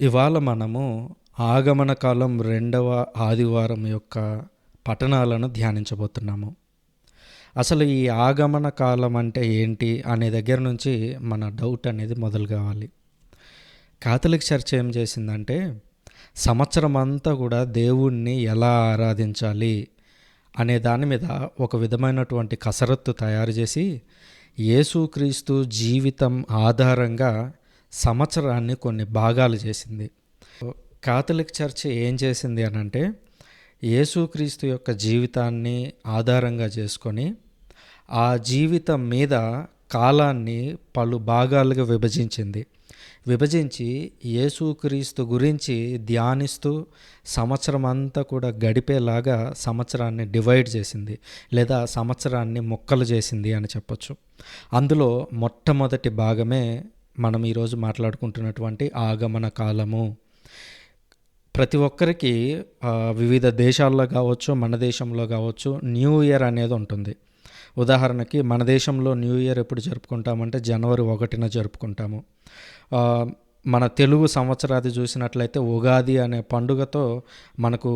ఇవాళ మనము ఆగమన కాలం రెండవ ఆదివారం యొక్క పఠనాలను ధ్యానించబోతున్నాము. అసలు ఈ ఆగమన కాలం అంటే ఏంటి అనే దగ్గర నుంచి మన డౌట్ అనేది మొదలు కావాలి. కాథలిక్ చర్చ్ ఏం చేసిందంటే సంవత్సరం అంతా కూడా దేవుణ్ణి ఎలా ఆరాధించాలి అనే దాని మీద ఒక విధమైనటువంటి కసరత్తు తయారు చేసి యేసుక్రీస్తు జీవితం ఆధారంగా సంవత్సరాన్ని కొన్ని భాగాలు చేసింది. కాథలిక్ చర్చ్ ఏం చేసింది అని అంటే యేసుక్రీస్తు యొక్క జీవితాన్ని ఆధారంగా చేసుకొని ఆ జీవితం మీద కాలాన్ని పలు భాగాలుగా విభజించి యేసుక్రీస్తు గురించి ధ్యానిస్తూ సంవత్సరం అంతా కూడా గడిపేలాగా సంవత్సరాన్ని డివైడ్ చేసింది, లేదా సంవత్సరాన్ని ముక్కలు చేసింది అని చెప్పొచ్చు. అందులో మొట్టమొదటి భాగమే మనం ఈరోజు మాట్లాడుకుంటున్నటువంటి ఆగమన కాలము. ప్రతి ఒక్కరికి వివిధ దేశాల్లో కావచ్చు, మన దేశంలో కావచ్చు, న్యూ ఇయర్ అనేది ఉంటుంది. ఉదాహరణకి మన దేశంలో న్యూ ఇయర్ ఎప్పుడు జరుపుకుంటామంటే జనవరి 1న జరుపుకుంటాము. మన తెలుగు సంవత్సరాది చూసినట్లయితే ఉగాది అనే పండుగతో మనకు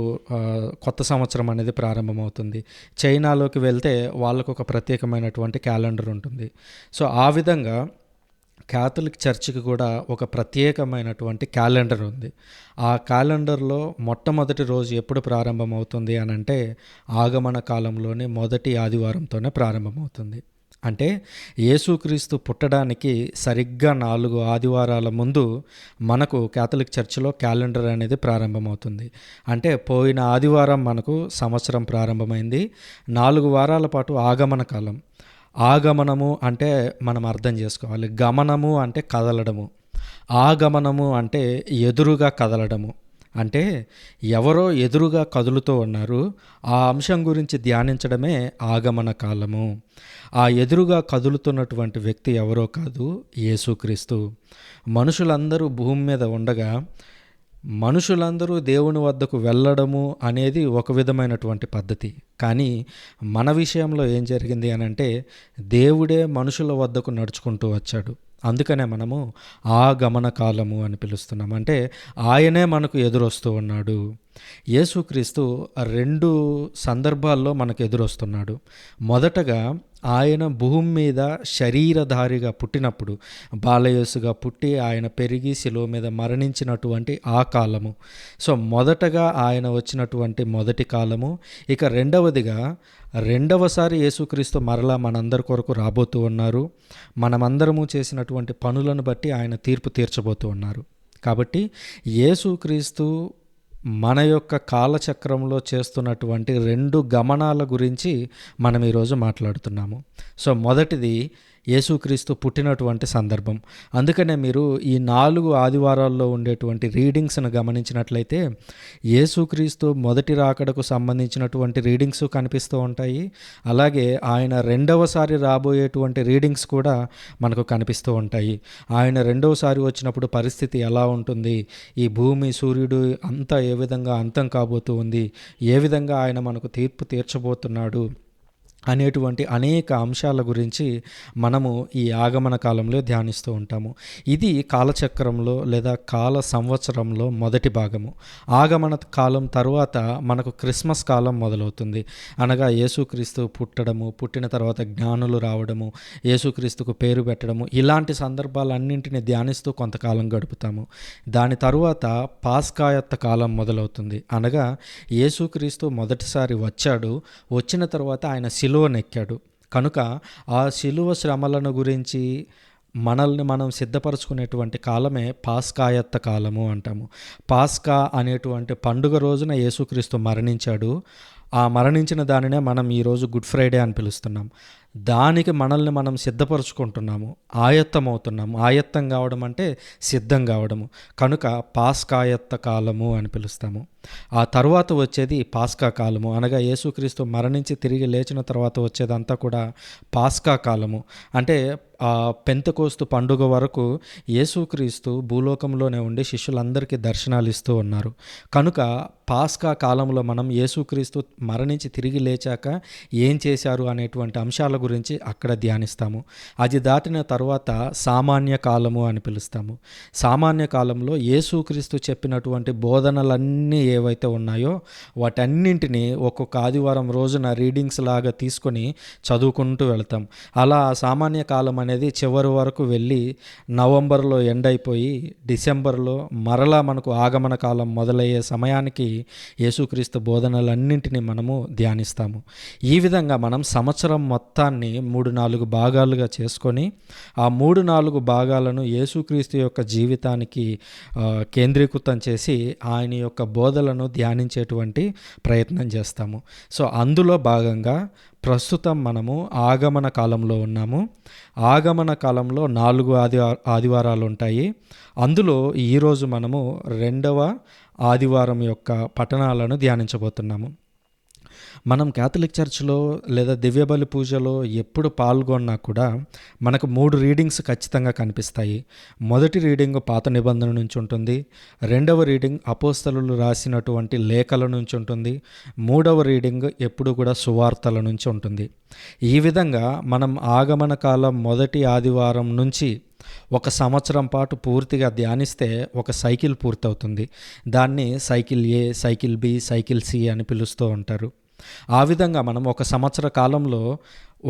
కొత్త సంవత్సరం అనేది ప్రారంభమవుతుంది. చైనాలోకి వెళ్తే వాళ్ళకు ఒక ప్రత్యేకమైనటువంటి క్యాలెండర్ ఉంటుంది. సో ఆ విధంగా క్యాథలిక్ చర్చికి కూడా ఒక ప్రత్యేకమైనటువంటి క్యాలెండర్ ఉంది. ఆ క్యాలెండర్లో మొట్టమొదటి రోజు ఎప్పుడు ప్రారంభమవుతుంది అని అంటే ఆగమన కాలంలోనే మొదటి ఆదివారంతోనే ప్రారంభమవుతుంది. అంటే యేసుక్రీస్తు పుట్టడానికి సరిగ్గా 4 ఆదివారాల ముందు మనకు క్యాథలిక్ చర్చిలో క్యాలెండర్ అనేది ప్రారంభమవుతుంది. అంటే పోయిన ఆదివారం మనకు సంవత్సరం ప్రారంభమైంది. 4 వారాల పాటు ఆగమన కాలం. ఆగమనము అంటే మనం అర్థం చేసుకోవాలి. గమనము అంటే కదలడము, ఆగమనము అంటే ఎదురుగా కదలడము. అంటే ఎవరో ఎదురుగా కదులుతూ ఉన్నారు, ఆ అంశం గురించి ధ్యానించడమే ఆగమన కాలము. ఆ ఎదురుగా కదులుతున్నటువంటి వ్యక్తి ఎవరో కాదు, యేసుక్రీస్తు. మనుషులందరూ భూమి మీద ఉండగా మనుషులందరూ దేవుని వద్దకు వెళ్ళడము అనేది ఒక విధమైనటువంటి పద్ధతి. కానీ మన విషయంలో ఏం జరిగింది అని అంటే దేవుడే మనుషుల వద్దకు నడుచుకుంటూ వచ్చాడు. అందుకనే మనము ఆగమన కాలము అని పిలుస్తున్నాం. అంటే ఆయనే మనకు ఎదురొస్తూ ఉన్నాడు. యేసుక్రీస్తు 2 సందర్భాల్లో మనకు ఎదురొస్తున్నాడు. మొదటగా ఆయన భూమి మీద శరీరధారిగా పుట్టినప్పుడు, బాలయేసుగా పుట్టి ఆయన పెరిగి శిలువ మీద మరణించినటువంటి ఆ కాలము. సో మొదటగా ఆయన వచ్చినటువంటి మొదటి కాలము. ఇక రెండవసారి యేసుక్రీస్తు మరలా మనందరి కొరకు రాబోతూ ఉన్నారు. మనమందరము చేసినటువంటి పనులను బట్టి ఆయన తీర్పు తీర్చబోతూ ఉన్నారు. కాబట్టి యేసుక్రీస్తు మన యొక్క కాలచక్రంలో చేస్తున్నటువంటి 2 గమనాల గురించి మనం ఈరోజు మాట్లాడుతున్నాము. సో మొదటిది యేసుక్రీస్తు పుట్టినటువంటి సందర్భం. అందుకనే మీరు ఈ 4 ఆదివారాల్లో ఉండేటువంటి రీడింగ్స్ను గమనించినట్లయితే యేసుక్రీస్తు మొదటి రాకడకు సంబంధించినటువంటి రీడింగ్స్ కనిపిస్తూ ఉంటాయి. అలాగే ఆయన రెండవసారి రాబోయేటువంటి రీడింగ్స్ కూడా మనకు కనిపిస్తూ ఉంటాయి. ఆయన రెండవసారి వచ్చినప్పుడు పరిస్థితి ఎలా ఉంటుంది, ఈ భూమి సూర్యుడు అంతా ఏ విధంగా అంతం కాబోతూ ఉంది, ఏ విధంగా ఆయన మనకు తీర్పు తీర్చబోతున్నాడు అనేటువంటి అనేక అంశాల గురించి మనము ఈ ఆగమన కాలంలో ధ్యానిస్తూ ఉంటాము. ఇది కాలచక్రంలో లేదా కాల సంవత్సరంలో మొదటి భాగము. ఆగమన కాలం తరువాత మనకు క్రిస్మస్ కాలం మొదలవుతుంది. అనగా యేసుక్రీస్తు పుట్టడము, పుట్టిన తర్వాత జ్ఞానులు రావడము, యేసుక్రీస్తుకు పేరు పెట్టడము, ఇలాంటి సందర్భాలన్నింటినీ ధ్యానిస్తూ కొంతకాలం గడుపుతాము. దాని తరువాత పాస్కాయత్త కాలం మొదలవుతుంది. అనగా యేసుక్రీస్తు మొదటిసారి వచ్చాడు, వచ్చిన తర్వాత ఆయన శిలువనెక్కాడు. కనుక ఆ శిలువ శ్రమలను గురించి మనల్ని మనం సిద్ధపరచుకునేటువంటి కాలమే పాస్కాయత్త కాలము అంటాము. పాస్కా అనేటువంటి పండుగ రోజున యేసుక్రీస్తు మరణించాడు. ఆ మరణించిన దానినే మనం ఈరోజు గుడ్ ఫ్రైడే అని పిలుస్తున్నాం. దానికి మనల్ని మనం సిద్ధపరచుకుంటున్నాము, ఆయత్తమవుతున్నాము. ఆయత్తం కావడం అంటే సిద్ధం కావడము. కనుక పాస్కాయత్త కాలము అని పిలుస్తాము. ఆ తర్వాత వచ్చేది పాస్కా కాలము. అనగా యేసుక్రీస్తు మరణించి తిరిగి లేచిన తర్వాత వచ్చేదంతా కూడా పాస్కా కాలము. అంటే పెంతెకోస్తు పండుగ వరకు యేసుక్రీస్తు భూలోకంలోనే ఉండి శిష్యులందరికీ దర్శనాలు ఇస్తూ ఉన్నారు. కనుక పాస్కా కాలంలో మనం యేసుక్రీస్తు మరణించి తిరిగి లేచాక ఏం చేశారు అనేటువంటి అంశాల గురించి అక్కడ ధ్యానిస్తాము. అది దాటిన తర్వాత సామాన్య కాలము అని పిలుస్తాము. సామాన్య కాలంలో యేసుక్రీస్తు చెప్పినటువంటి బోధనలన్నీ ఏవైతే ఉన్నాయో వాటన్నింటినీ ఒక్కొక్క ఆదివారం రోజున రీడింగ్స్ లాగా తీసుకొని చదువుకుంటూ వెళ్తాం. అలా సామాన్య కాలం అనేది చివరి వరకు వెళ్ళి నవంబర్లో ఎండ్ అయిపోయి డిసెంబర్లో మరలా మనకు ఆగమన కాలం మొదలయ్యే సమయానికి యేసుక్రీస్తు బోధనలన్నింటినీ మనము ధ్యానిస్తాము. ఈ విధంగా మనం సంవత్సరం మొత్తాన్ని 3-4 భాగాలుగా చేసుకొని ఆ 3-4 భాగాలను యేసుక్రీస్తు యొక్క జీవితానికి కేంద్రీకృతం చేసి ఆయన యొక్క బోధలను ధ్యానించేటువంటి ప్రయత్నం చేస్తాము. సో అందులో భాగంగా ప్రస్తుతం మనము ఆగమన కాలంలో ఉన్నాము. ఆగమన కాలంలో 4 ఆదివారాలు ఉంటాయి. అందులో ఈరోజు మనము 2వ ఆదివారం యొక్క పఠనాలను ధ్యానించబోతున్నాము. మనం క్యాథలిక్ చర్చ్లో లేదా దివ్యబలి పూజలో ఎప్పుడు పాల్గొన్నా కూడా మనకు 3 రీడింగ్స్ ఖచ్చితంగా కనిపిస్తాయి. మొదటి రీడింగ్ పాత నిబంధన నుంచి ఉంటుంది. 2వ రీడింగ్ అపోస్తలులు రాసినటువంటి లేఖల నుంచి ఉంటుంది. 3వ రీడింగ్ ఎప్పుడు కూడా సువార్తల నుంచి ఉంటుంది. ఈ విధంగా మనం ఆగమన కాలం మొదటి ఆదివారం నుంచి 1 సంవత్సరం పాటు పూర్తిగా ధ్యానిస్తే ఒక సైకిల్ పూర్తవుతుంది. దాన్ని సైకిల్ ఏ, సైకిల్ బి, సైకిల్ సి అని పిలుస్తూ ఉంటారు. ఆ విధంగా మనం 1 సంవత్సర కాలంలో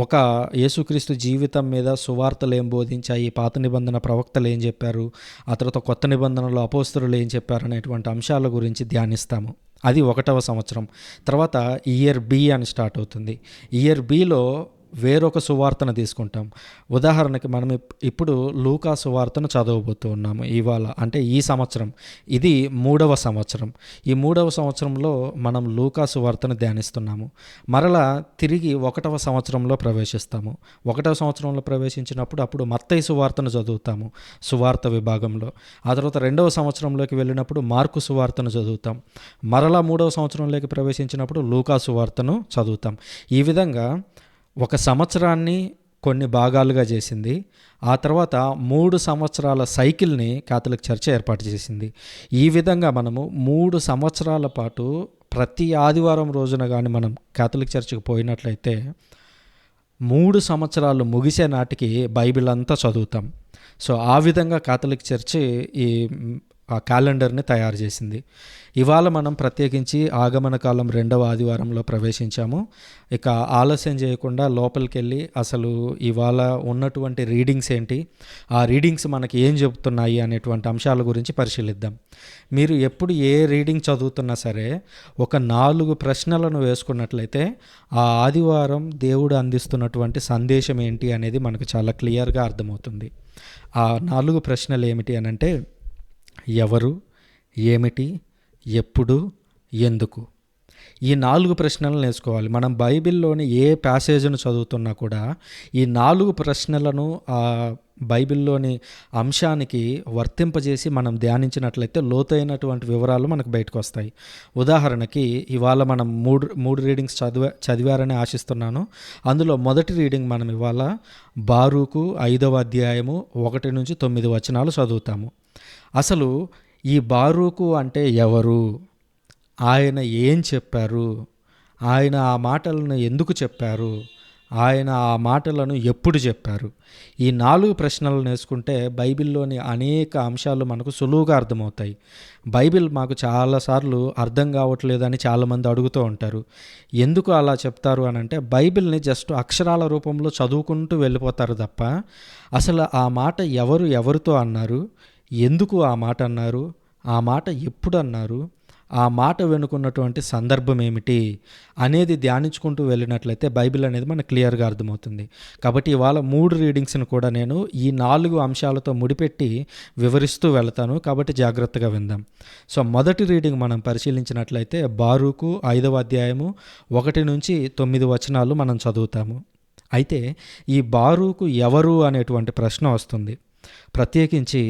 ఒక యేసుక్రీస్తు జీవితం మీద సువార్తలు ఏం బోధించాయి, పాత నిబంధన ప్రవక్తలు ఏం చెప్పారు, ఆ తర్వాత కొత్త నిబంధనలో అపోస్తలులు ఏం చెప్పారు అనేటువంటి అంశాల గురించి ధ్యానిస్తాము. అది 1వ సంవత్సరం. తర్వాత ఇయర్ బి అని స్టార్ట్ అవుతుంది. ఇయర్ బిలో వేరొక సువార్తను తీసుకుంటాం. ఉదాహరణకి మనం ఇప్పుడు లూకా సువార్తను చదవబోతూ ఉన్నాము ఇవాళ, అంటే ఈ సంవత్సరం. ఇది 3వ సంవత్సరం. ఈ 3వ సంవత్సరంలో మనం లూకా సువార్తను ధ్యానిస్తున్నాము. మరలా తిరిగి 1వ సంవత్సరంలో ప్రవేశిస్తాము. 1వ సంవత్సరంలో ప్రవేశించినప్పుడు అప్పుడు మత్తయి సువార్తను చదువుతాము సువార్త విభాగంలో. ఆ తర్వాత 2వ సంవత్సరంలోకి వెళ్ళినప్పుడు మార్కు సువార్తను చదువుతాం. మరలా 3వ సంవత్సరంలోకి ప్రవేశించినప్పుడు లూకా సువార్తను చదువుతాం. ఈ విధంగా 1 సంవత్సరాన్ని కొన్ని భాగాలుగా చేసింది. ఆ తర్వాత 3 సంవత్సరాల సైకిల్ని క్యాథలిక్ చర్చ్ ఏర్పాటు చేసింది. ఈ విధంగా మనము 3 సంవత్సరాల పాటు ప్రతి ఆదివారం రోజున కానీ మనం క్యాథలిక్ చర్చ్కి పోయినట్లయితే 3 సంవత్సరాలు ముగిసే నాటికి బైబిల్ అంతా చదువుతాం. సో ఆ విధంగా క్యాథలిక్ చర్చ్ ఈ క్యాలెండర్ని తయారు చేసింది. ఇవాళ మనం ప్రత్యేకించి ఆగమన కాలం 2వ ఆదివారంలో ప్రవేశించాము. ఇక ఆలస్యం చేయకుండా లోపలికి వెళ్ళి అసలు ఇవాళ ఉన్నటువంటి రీడింగ్స్ ఏంటి, ఆ రీడింగ్స్ మనకి ఏం చెబుతున్నాయి అనేటువంటి అంశాల గురించి పరిశీలిద్దాం. మీరు ఎప్పుడు ఏ రీడింగ్ చదువుతున్నా సరే ఒక 4 ప్రశ్నలను వేసుకున్నట్లయితే ఆ ఆదివారం దేవుడు అందిస్తున్నటువంటి సందేశం ఏంటి అనేది మనకు చాలా క్లియర్గా అర్థమవుతుంది. ఆ 4 ప్రశ్నలు ఏమిటి అనంటే ఎవరు, ఏమిటి, ఎప్పుడు, ఎందుకు. ఈ 4 ప్రశ్నలను నేర్చుకోవాలి. మనం బైబిల్లోని ఏ ప్యాసేజ్ను చదువుతున్నా కూడా ఈ 4 ప్రశ్నలను ఆ బైబిల్లోని అంశానికి వర్తింపజేసి మనం ధ్యానించినట్లయితే లోతైనటువంటి వివరాలు మనకు బయటకు వస్తాయి. ఉదాహరణకి ఇవాళ మనం మూడు రీడింగ్స్ చదివారని ఆశిస్తున్నాను. అందులో మొదటి రీడింగ్ మనం ఇవాళ బారూకు 5వ అధ్యాయము 1 నుంచి 9 వచనాలు చదువుతాము. అసలు ఈ బారూకు అంటే ఎవరు, ఆయన ఏం చెప్పారు, ఆయన ఆ మాటలను ఎందుకు చెప్పారు, ఆయన ఆ మాటలను ఎప్పుడు చెప్పారు. ఈ 4 ప్రశ్నలు నేర్చుకుంటే బైబిల్లోని అనేక అంశాలు మనకు సులువుగా అర్థమవుతాయి. బైబిల్ మాకు చాలాసార్లు అర్థం కావట్లేదని చాలామంది అడుగుతూ ఉంటారు. ఎందుకు అలా చెప్తారు అని అంటే బైబిల్ని జస్ట్ అక్షరాల రూపంలో చదువుకుంటూ వెళ్ళిపోతారు తప్ప అసలు ఆ మాట ఎవరితో అన్నారు, ఎందుకు ఆ మాట అన్నారు, ఆ మాట ఎప్పుడు అన్నారు, ఆ మాట వెనుకున్నటువంటి సందర్భం ఏమిటి అనేది ధ్యానించుకుంటూ వెళ్ళినట్లయితే బైబిల్ అనేది మనకు క్లియర్గా అర్థమవుతుంది. కాబట్టి ఇవాళ 3 రీడింగ్స్ని కూడా నేను ఈ 4 అంశాలతో ముడిపెట్టి వివరిస్తూ వెళ్తాను. కాబట్టి జాగ్రత్తగా విందాం. సో మొదటి రీడింగ్ మనం పరిశీలించినట్లయితే బారూకు 5వ అధ్యాయము 1 నుంచి 9 వచనాలు మనం చదువుతాము. అయితే ఈ బారూకు ఎవరు అనేటువంటి ప్రశ్న వస్తుంది. ప్రత్యేకించి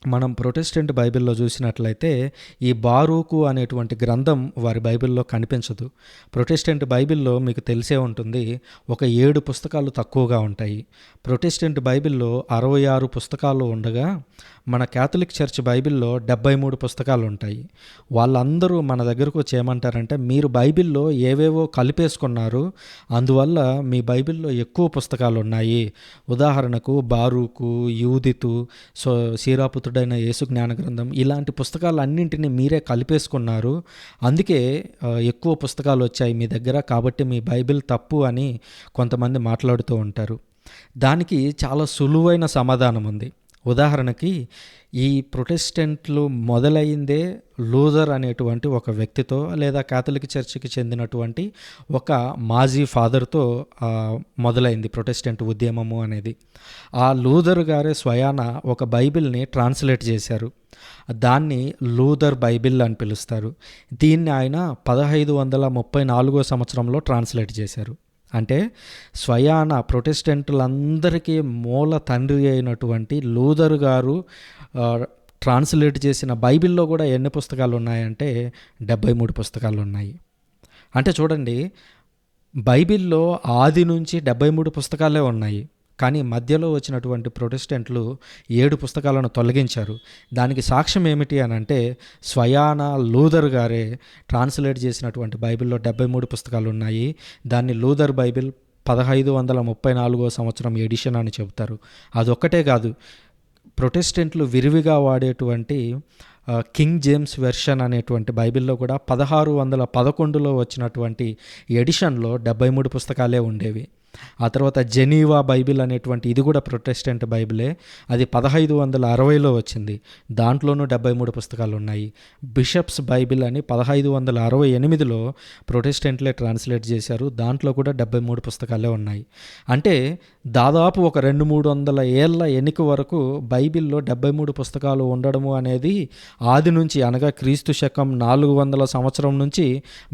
మనం ప్రొటెస్టెంట్ బైబిల్లో చూసినట్లయితే ఈ బారూకు అనేటువంటి గ్రంథం వారి బైబిల్లో కనిపించదు. ప్రొటెస్టెంట్ బైబిల్లో మీకు తెలిసే ఉంటుంది, ఒక 7 పుస్తకాలు తక్కువగా ఉంటాయి. ప్రొటెస్టెంట్ బైబిల్లో 66 పుస్తకాలు ఉండగా మన క్యాథలిక్ చర్చ్ బైబిల్‌లో 73 పుస్తకాలు ఉంటాయి. వాళ్ళందరూ మన దగ్గరకు వచ్చి ఏమంటారంటే, మీరు బైబిల్‌లో ఏవేవో కలిపేసుకున్నారు. అందువల్ల మీ బైబిల్‌లో ఎక్కువ పుస్తకాలున్నాయి. ఉదాహరణకు బారూకు, యూదితు, సీరాపుత్రుడైన యేసు జ్ఞాన గ్రంథం ఇలాంటి పుస్తకాలన్నింటినీ మీరే కలిపేసుకున్నారు. అందుకే ఎక్కువ పుస్తకాలొచ్చాయి మీ దగ్గర. కాబట్టి మీ బైబిల్ తప్పు అని కొంతమంది మాట్లాడుతూ ఉంటారు. దానికి చాలా సులువైన సమాధానం ఉంది. ఉదాహరణకి ఈ ప్రొటెస్టెంట్లు మొదలైందే లూథర్ అనేటువంటి ఒక వ్యక్తితో, లేదా కాథలిక్ చర్చికి చెందినటువంటి ఒక మాజీ ఫాదర్తో మొదలైంది ప్రొటెస్టెంట్ ఉద్యమము అనేది. ఆ లూథర్ గారే స్వయాన ఒక బైబిల్ని ట్రాన్స్లేట్ చేశారు. దాన్ని లూథర్ బైబిల్ అని పిలుస్తారు. దీన్ని ఆయన 1534 సంవత్సరంలో ట్రాన్స్లేట్ చేశారు. అంటే స్వయాన ప్రొటెస్టెంటులందరికీ మూల తండ్రి అయినటువంటి లూథర్ గారు ట్రాన్స్లేట్ చేసిన బైబిల్లో కూడా ఎన్ని పుస్తకాలు ఉన్నాయంటే 73 పుస్తకాలు ఉన్నాయి. అంటే చూడండి, బైబిల్లో ఆది నుంచి 73 పుస్తకాలే ఉన్నాయి. కానీ మధ్యలో వచ్చినటువంటి ప్రొటెస్టెంట్లు 7 పుస్తకాలను తొలగించారు. దానికి సాక్ష్యం ఏమిటి అని అంటే, స్వయాన లూథర్ గారే ట్రాన్స్లేట్ చేసినటువంటి బైబిల్లో 73 పుస్తకాలు ఉన్నాయి. దాన్ని లూథర్ బైబిల్ 1534 సంవత్సరం ఎడిషన్ అని చెబుతారు. అదొక్కటే కాదు, ప్రొటెస్టెంట్లు విరివిగా వాడేటువంటి కింగ్ జేమ్స్ వెర్షన్ అనేటువంటి బైబిల్లో కూడా 1611లో వచ్చినటువంటి ఎడిషన్లో 73 పుస్తకాలే ఉండేవి. ఆ తర్వాత జెనీవా బైబిల్ అనేటువంటి ఇది కూడా ప్రొటెస్టెంట్ బైబిలే. అది 1560లో వచ్చింది. దాంట్లోనూ 73 పుస్తకాలు ఉన్నాయి. బిషప్స్ బైబిల్ అని 1568లో ప్రొటెస్టెంట్లే ట్రాన్స్లేట్ చేశారు. దాంట్లో కూడా 73 పుస్తకాలే ఉన్నాయి. అంటే దాదాపు ఒక 200-300 ఏళ్ల ఎన్నిక వరకు బైబిల్లో 73 పుస్తకాలు ఉండడము అనేది ఆది నుంచి, అనగా క్రీస్తు శకం 400 సంవత్సరం నుంచి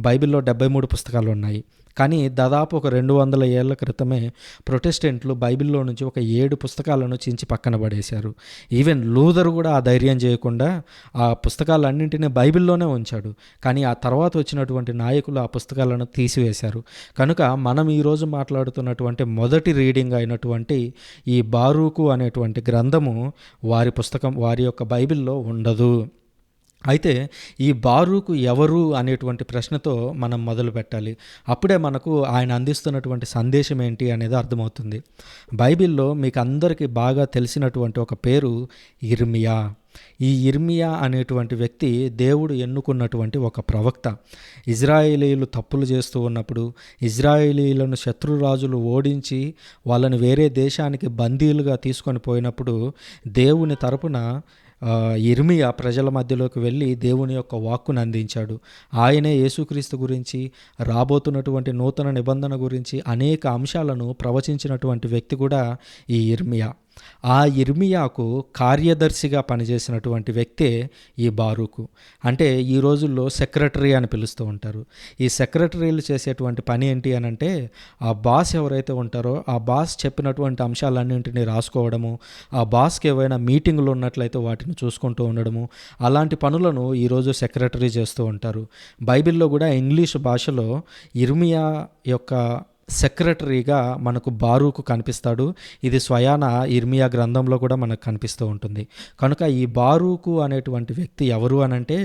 బైబిల్లో 73 పుస్తకాలు ఉన్నాయి. కానీ దాదాపు ఒక 200 ఏళ్ల క్రితమే ప్రొటెస్టెంట్లు బైబిల్లో నుంచి ఒక 7 పుస్తకాలను చించి పక్కన పడేశారు. ఈవెన్ లూథర్ కూడా ఆ ధైర్యం చేయకుండా ఆ పుస్తకాలన్నింటినీ బైబిల్లోనే ఉంచాడు. కానీ ఆ తర్వాత వచ్చినటువంటి నాయకులు ఆ పుస్తకాలను తీసివేశారు. కనుక మనం ఈరోజు మాట్లాడుతున్నటువంటి మొదటి రీడింగ్ అయినటువంటి ఈ బారూకు అనేటువంటి గ్రంథము వారి యొక్క బైబిల్లో ఉండదు. అయితే ఈ బారూకు ఎవరు అనేటువంటి ప్రశ్నతో మనం మొదలు పెట్టాలి. అప్పుడే మనకు ఆయన అందిస్తున్నటువంటి సందేశం ఏంటి అనేది అర్థమవుతుంది. బైబిల్లో మీకు అందరికీ బాగా తెలిసినటువంటి ఒక పేరు ఇర్మియా. ఈ ఇర్మియా అనేటువంటి వ్యక్తి దేవుడు ఎన్నుకున్నటువంటి ఒక ప్రవక్త. ఇజ్రాయేలీలు తప్పులు చేస్తూ ఉన్నప్పుడు, ఇజ్రాయేలీలను శత్రురాజులు ఓడించి వాళ్ళని వేరే దేశానికి బందీలుగా తీసుకొని పోయినప్పుడు దేవుని తరపున ఇర్మియా ప్రజల మధ్యలోకి వెళ్ళి దేవుని యొక్క వాక్కును అందించాడు. ఆయనే యేసుక్రీస్తు గురించి, రాబోతున్నటువంటి నూతన నిబంధన గురించి అనేక అంశాలను ప్రవచించినటువంటి వ్యక్తి కూడా ఈ ఇర్మియా. ఆ ఇర్మియాకు కార్యదర్శిగా పనిచేసినటువంటి వ్యక్తే ఈ బారూకు. అంటే ఈ రోజుల్లో సెక్రటరీ అని పిలుస్తూ ఉంటారు. ఈ సెక్రటరీలు చేసేటువంటి పని ఏంటి అని అంటే, ఆ బాస్ ఎవరైతే ఉంటారో ఆ బాస్ చెప్పినటువంటి అంశాలన్నింటినీ రాసుకోవడము, ఆ బాస్కి ఏవైనా మీటింగులు ఉన్నట్లయితే వాటిని చూసుకుంటూ ఉండడము, అలాంటి పనులను ఈరోజు సెక్రటరీ చేస్తూ ఉంటారు. బైబిల్లో కూడా ఇంగ్లీష్ భాషలో ఇర్మియా యొక్క సెక్రటరీగా మనకు బారూకు కనిపిస్తాడు. ఇది స్వయాన ఇర్మియా గ్రంథంలో కూడా మనకు కనిపిస్తూ ఉంటుంది. కనుక ఈ బారూకు అనేటువంటి వ్యక్తి ఎవరు అనంటే,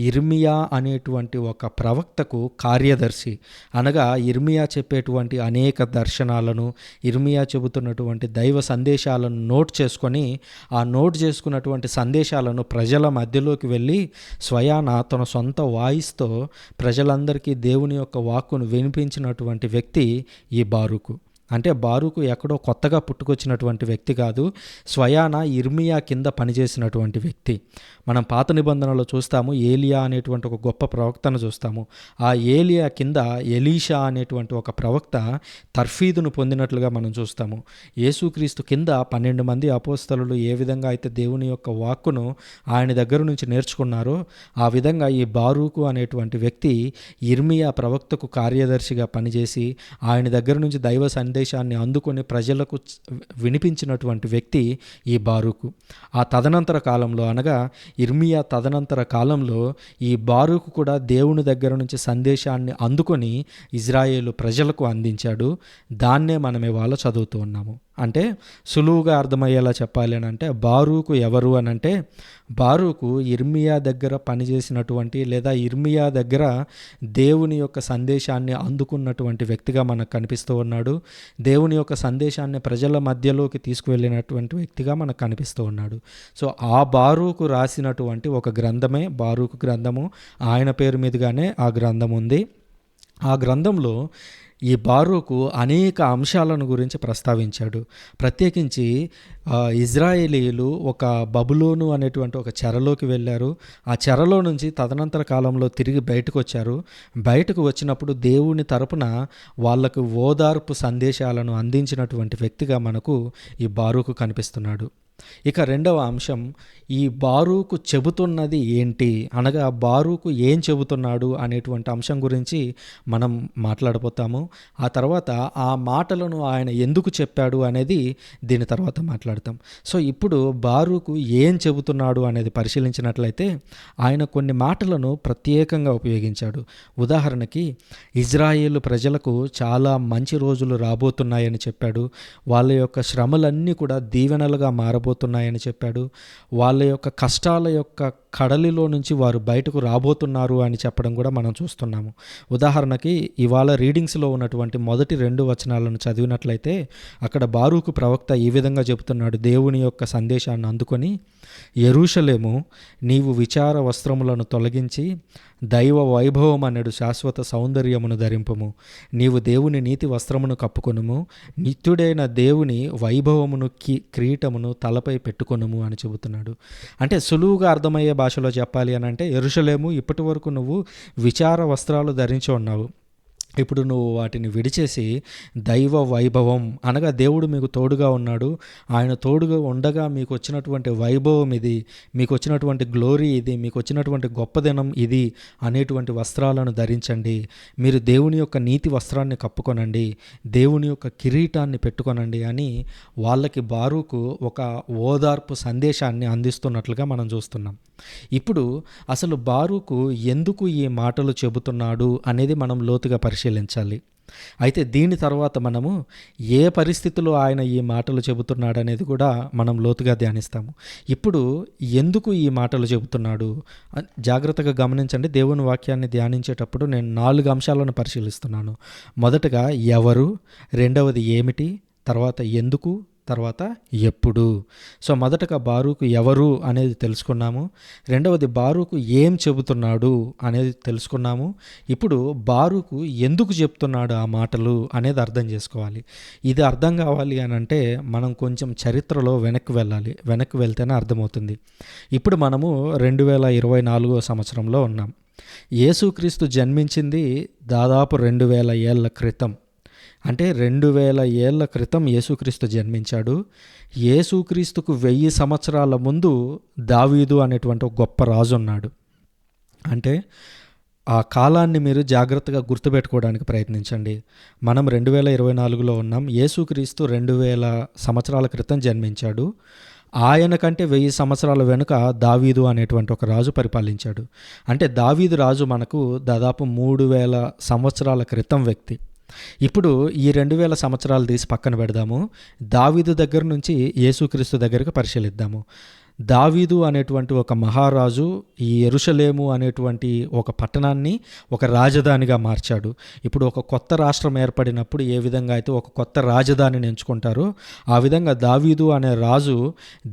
ఇర్మియా అనేటువంటి ఒక ప్రవక్తకు కార్యదర్శి. అనగా ఇర్మియా చెప్పేటువంటి అనేక దర్శనాలను, ఇర్మియా చెబుతున్నటువంటి దైవ సందేశాలను నోట్ చేసుకొని, ఆ నోట్ చేసుకున్నటువంటి సందేశాలను ప్రజల మధ్యలోకి వెళ్ళి స్వయాన తన సొంత వాయిస్తో ప్రజలందరికీ దేవుని యొక్క వాక్కును వినిపించినటువంటి వ్యక్తి ఈ బారూకు. అంటే బారూకు ఎక్కడో కొత్తగా పుట్టుకొచ్చినటువంటి వ్యక్తి కాదు, స్వయాన ఇర్మియా కింద పనిచేసినటువంటి వ్యక్తి. మనం పాత నిబంధనలో చూస్తాము, ఏలియా అనేటువంటి ఒక గొప్ప ప్రవక్తను చూస్తాము. ఆ ఏలియా కింద ఎలీషా అనేటువంటి ఒక ప్రవక్త తర్ఫీదును పొందినట్లుగా మనం చూస్తాము. యేసుక్రీస్తు కింద 12 మంది అపోస్తలులు ఏ విధంగా అయితే దేవుని యొక్క వాక్కును ఆయన దగ్గర నుంచి నేర్చుకున్నారో, ఆ విధంగా ఈ బారూకు అనేటువంటి వ్యక్తి ఇర్మియా ప్రవక్తకు కార్యదర్శిగా పనిచేసి ఆయన దగ్గర నుంచి దైవ సందేశాన్ని అందుకొని ప్రజలకు వినిపించినటువంటి వ్యక్తి ఈ బారూకు. ఆ తదనంతర కాలంలో, అనగా ఇర్మియా తదనంతర కాలంలో ఈ బారూకు కూడా దేవుని దగ్గర నుంచి సందేశాన్ని అందుకొని ఇజ్రాయేలు ప్రజలకు అందించాడు. దాన్నే మనం ఇవాళ చదువుతూ ఉన్నాము. అంటే సులువుగా అర్థమయ్యేలా చెప్పాలి అని అంటే బారూకు ఎవరు అని అంటే బారూకు ఇర్మియా దగ్గర పనిచేసినటువంటి లేదా ఇర్మియా దగ్గర దేవుని యొక్క సందేశాన్ని అందుకున్నటువంటి వ్యక్తిగా మనకు కనిపిస్తూ ఉన్నాడు. దేవుని యొక్క సందేశాన్ని ప్రజల మధ్యలోకి తీసుకువెళ్ళినటువంటి వ్యక్తిగా మనకు కనిపిస్తూ ఉన్నాడు. సో ఆ బారూకు రాసినటువంటి ఒక గ్రంథమే బారూకు గ్రంథము. ఆయన పేరు మీదుగానే ఆ గ్రంథం ఉంది. ఆ గ్రంథంలో ఈ బారూకు అనేక అంశాలను గురించి ప్రస్తావించాడు. ప్రత్యేకించి ఇజ్రాయేలీయులు ఒక బబులోను అనేటువంటి ఒక చెరలోకి వెళ్ళారు. ఆ చెరలో నుంచి తదనంతర కాలంలో తిరిగి బయటకు వచ్చారు. బయటకు వచ్చినప్పుడు దేవుని తరపున వాళ్లకు ఓదార్పు సందేశాలను అందించినటువంటి వ్యక్తిగా మనకు ఈ బారూకు కనిపిస్తున్నాడు. ఇక రెండవ అంశం, ఈ బారూకు చెబుతున్నది ఏంటి అనగా బారూకు ఏం చెబుతున్నాడు అనేటువంటి అంశం గురించి మనం మాట్లాడబోతాము. ఆ తర్వాత ఆ మాటలను ఆయన ఎందుకు చెప్పాడు అనేది దీని తర్వాత మాట్లాడతాం. సో ఇప్పుడు బారూకు ఏం చెబుతున్నాడు అనేది పరిశీలించినట్లయితే ఆయన కొన్ని మాటలను ప్రత్యేకంగా ఉపయోగించాడు. ఉదాహరణకి ఇజ్రాయేలు ప్రజలకు చాలా మంచి రోజులు రాబోతున్నాయని చెప్పాడు. వాళ్ళ యొక్క శ్రమలన్నీ కూడా దీవెనలుగా మారబోతున్నాయని చెప్పాడు. వాళ్ళ యొక్క కష్టాల యొక్క కడలిలో నుంచి వారు బయటకు రాబోతున్నారు అని చెప్పడం కూడా మనం చూస్తున్నాము. ఉదాహరణకి ఇవాళ రీడింగ్స్లో ఉన్నటువంటి మొదటి 2 వచనాలను చదివినట్లయితే అక్కడ బారూకు ప్రవక్త ఈ విధంగా చెబుతున్నాడు. దేవుని యొక్క సందేశాన్ని అందుకొని, యెరూషలేము, నీవు విచార వస్త్రములను తొలగించి దైవ వైభవం అనడు శాశ్వత సౌందర్యమును ధరింపుము. నీవు దేవుని నీతి వస్త్రమును కప్పుకొనుము, నిత్యుడైన దేవుని వైభవమును కిరీటమును తలపై పెట్టుకొనుము అని చెబుతున్నాడు. అంటే సులువుగా అర్థమయ్యే భాషలో చెప్పాలి అని అంటే, యెరూషలేము, ఇప్పటి వరకు నువ్వు విచార వస్త్రాలు ధరించి ఉన్నావు. ఇప్పుడు నువ్వు వాటిని విడిచేసి దైవ వైభవం అనగా దేవుడు మీకు తోడుగా ఉన్నాడు, ఆయన తోడుగా ఉండగా మీకు వచ్చినటువంటి వైభవం ఇది, మీకు వచ్చినటువంటి గ్లోరీ ఇది, మీకు వచ్చినటువంటి గొప్పదనం ఇది అనేటువంటి వస్త్రాలను ధరించండి. మీరు దేవుని యొక్క నీతి వస్త్రాన్ని కప్పుకొనండి, దేవుని యొక్క కిరీటాన్ని పెట్టుకొనండి అని వాళ్ళకి బారూకు ఒక ఓదార్పు సందేశాన్ని అందిస్తున్నట్లుగా మనం చూస్తున్నాం. ఇప్పుడు అసలు బారూకు ఎందుకు ఈ మాటలు చెబుతున్నాడు అనేది మనం లోతుగా పరిశీలించాలి. అయితే దీని తర్వాత మనము ఏ పరిస్థితిలో ఆయన ఈ మాటలు చెబుతున్నాడు అనేది కూడా మనం లోతుగా ధ్యానిస్తాము. ఇప్పుడు ఎందుకు ఈ మాటలు చెబుతున్నాడు జాగ్రత్తగా గమనించండి. దేవుని వాక్యాన్ని ధ్యానించేటప్పుడు నేను 4 అంశాలను పరిశీలిస్తున్నాను. మొదటగా ఎవరు, రెండవది ఏమిటి, తర్వాత ఎందుకు, తర్వాత ఎప్పుడు. సో మొదటగా బారూకు ఎవరు అనేది తెలుసుకున్నాము. రెండవది బారూకు ఏం చెబుతున్నాడు అనేది తెలుసుకున్నాము. ఇప్పుడు బారూకు ఎందుకు చెప్తున్నాడు ఆ మాటలు అనేది అర్థం చేసుకోవాలి. ఇది అర్థం కావాలి అని అంటే మనం కొంచెం చరిత్రలో వెనక్కి వెళ్ళాలి. వెనక్కి వెళ్తేనే అర్థమవుతుంది. ఇప్పుడు మనము 2024 సంవత్సరంలో ఉన్నాం. యేసుక్రీస్తు జన్మించింది దాదాపు 2000 ఏళ్ల క్రితం. అంటే 2000 ఏళ్ల క్రితం యేసుక్రీస్తు జన్మించాడు. యేసుక్రీస్తుకు 1000 సంవత్సరాల ముందు దావీదు అనేటువంటి ఒక గొప్ప రాజు ఉన్నాడు. అంటే ఆ కాలాన్ని మీరు జాగ్రత్తగా గుర్తుపెట్టుకోవడానికి ప్రయత్నించండి. మనం 2024లో ఉన్నాం. యేసుక్రీస్తు 2000 సంవత్సరాల క్రితం జన్మించాడు. ఆయన కంటే 1000 సంవత్సరాల వెనుక దావీదు అనేటువంటి ఒక రాజు పరిపాలించాడు. అంటే దావీదు రాజు మనకు దాదాపు 3000 సంవత్సరాల క్రితం వ్యక్తి. ఇప్పుడు ఈ 2000 సంవత్సరాలు తీసి పక్కన పెడదాము. దావీదు దగ్గర నుంచి యేసుక్రీస్తు దగ్గరకు పరిశీలిద్దాము. దావీదు అనేటువంటి ఒక మహారాజు ఈ యెరూషలేము అనేటువంటి ఒక పట్టణాన్ని ఒక రాజధానిగా మార్చాడు. ఇప్పుడు ఒక కొత్త రాష్ట్రం ఏర్పడినప్పుడు ఏ విధంగా అయితే ఒక కొత్త రాజధానిని ఎంచుకుంటారో ఆ విధంగా దావీదు అనే రాజు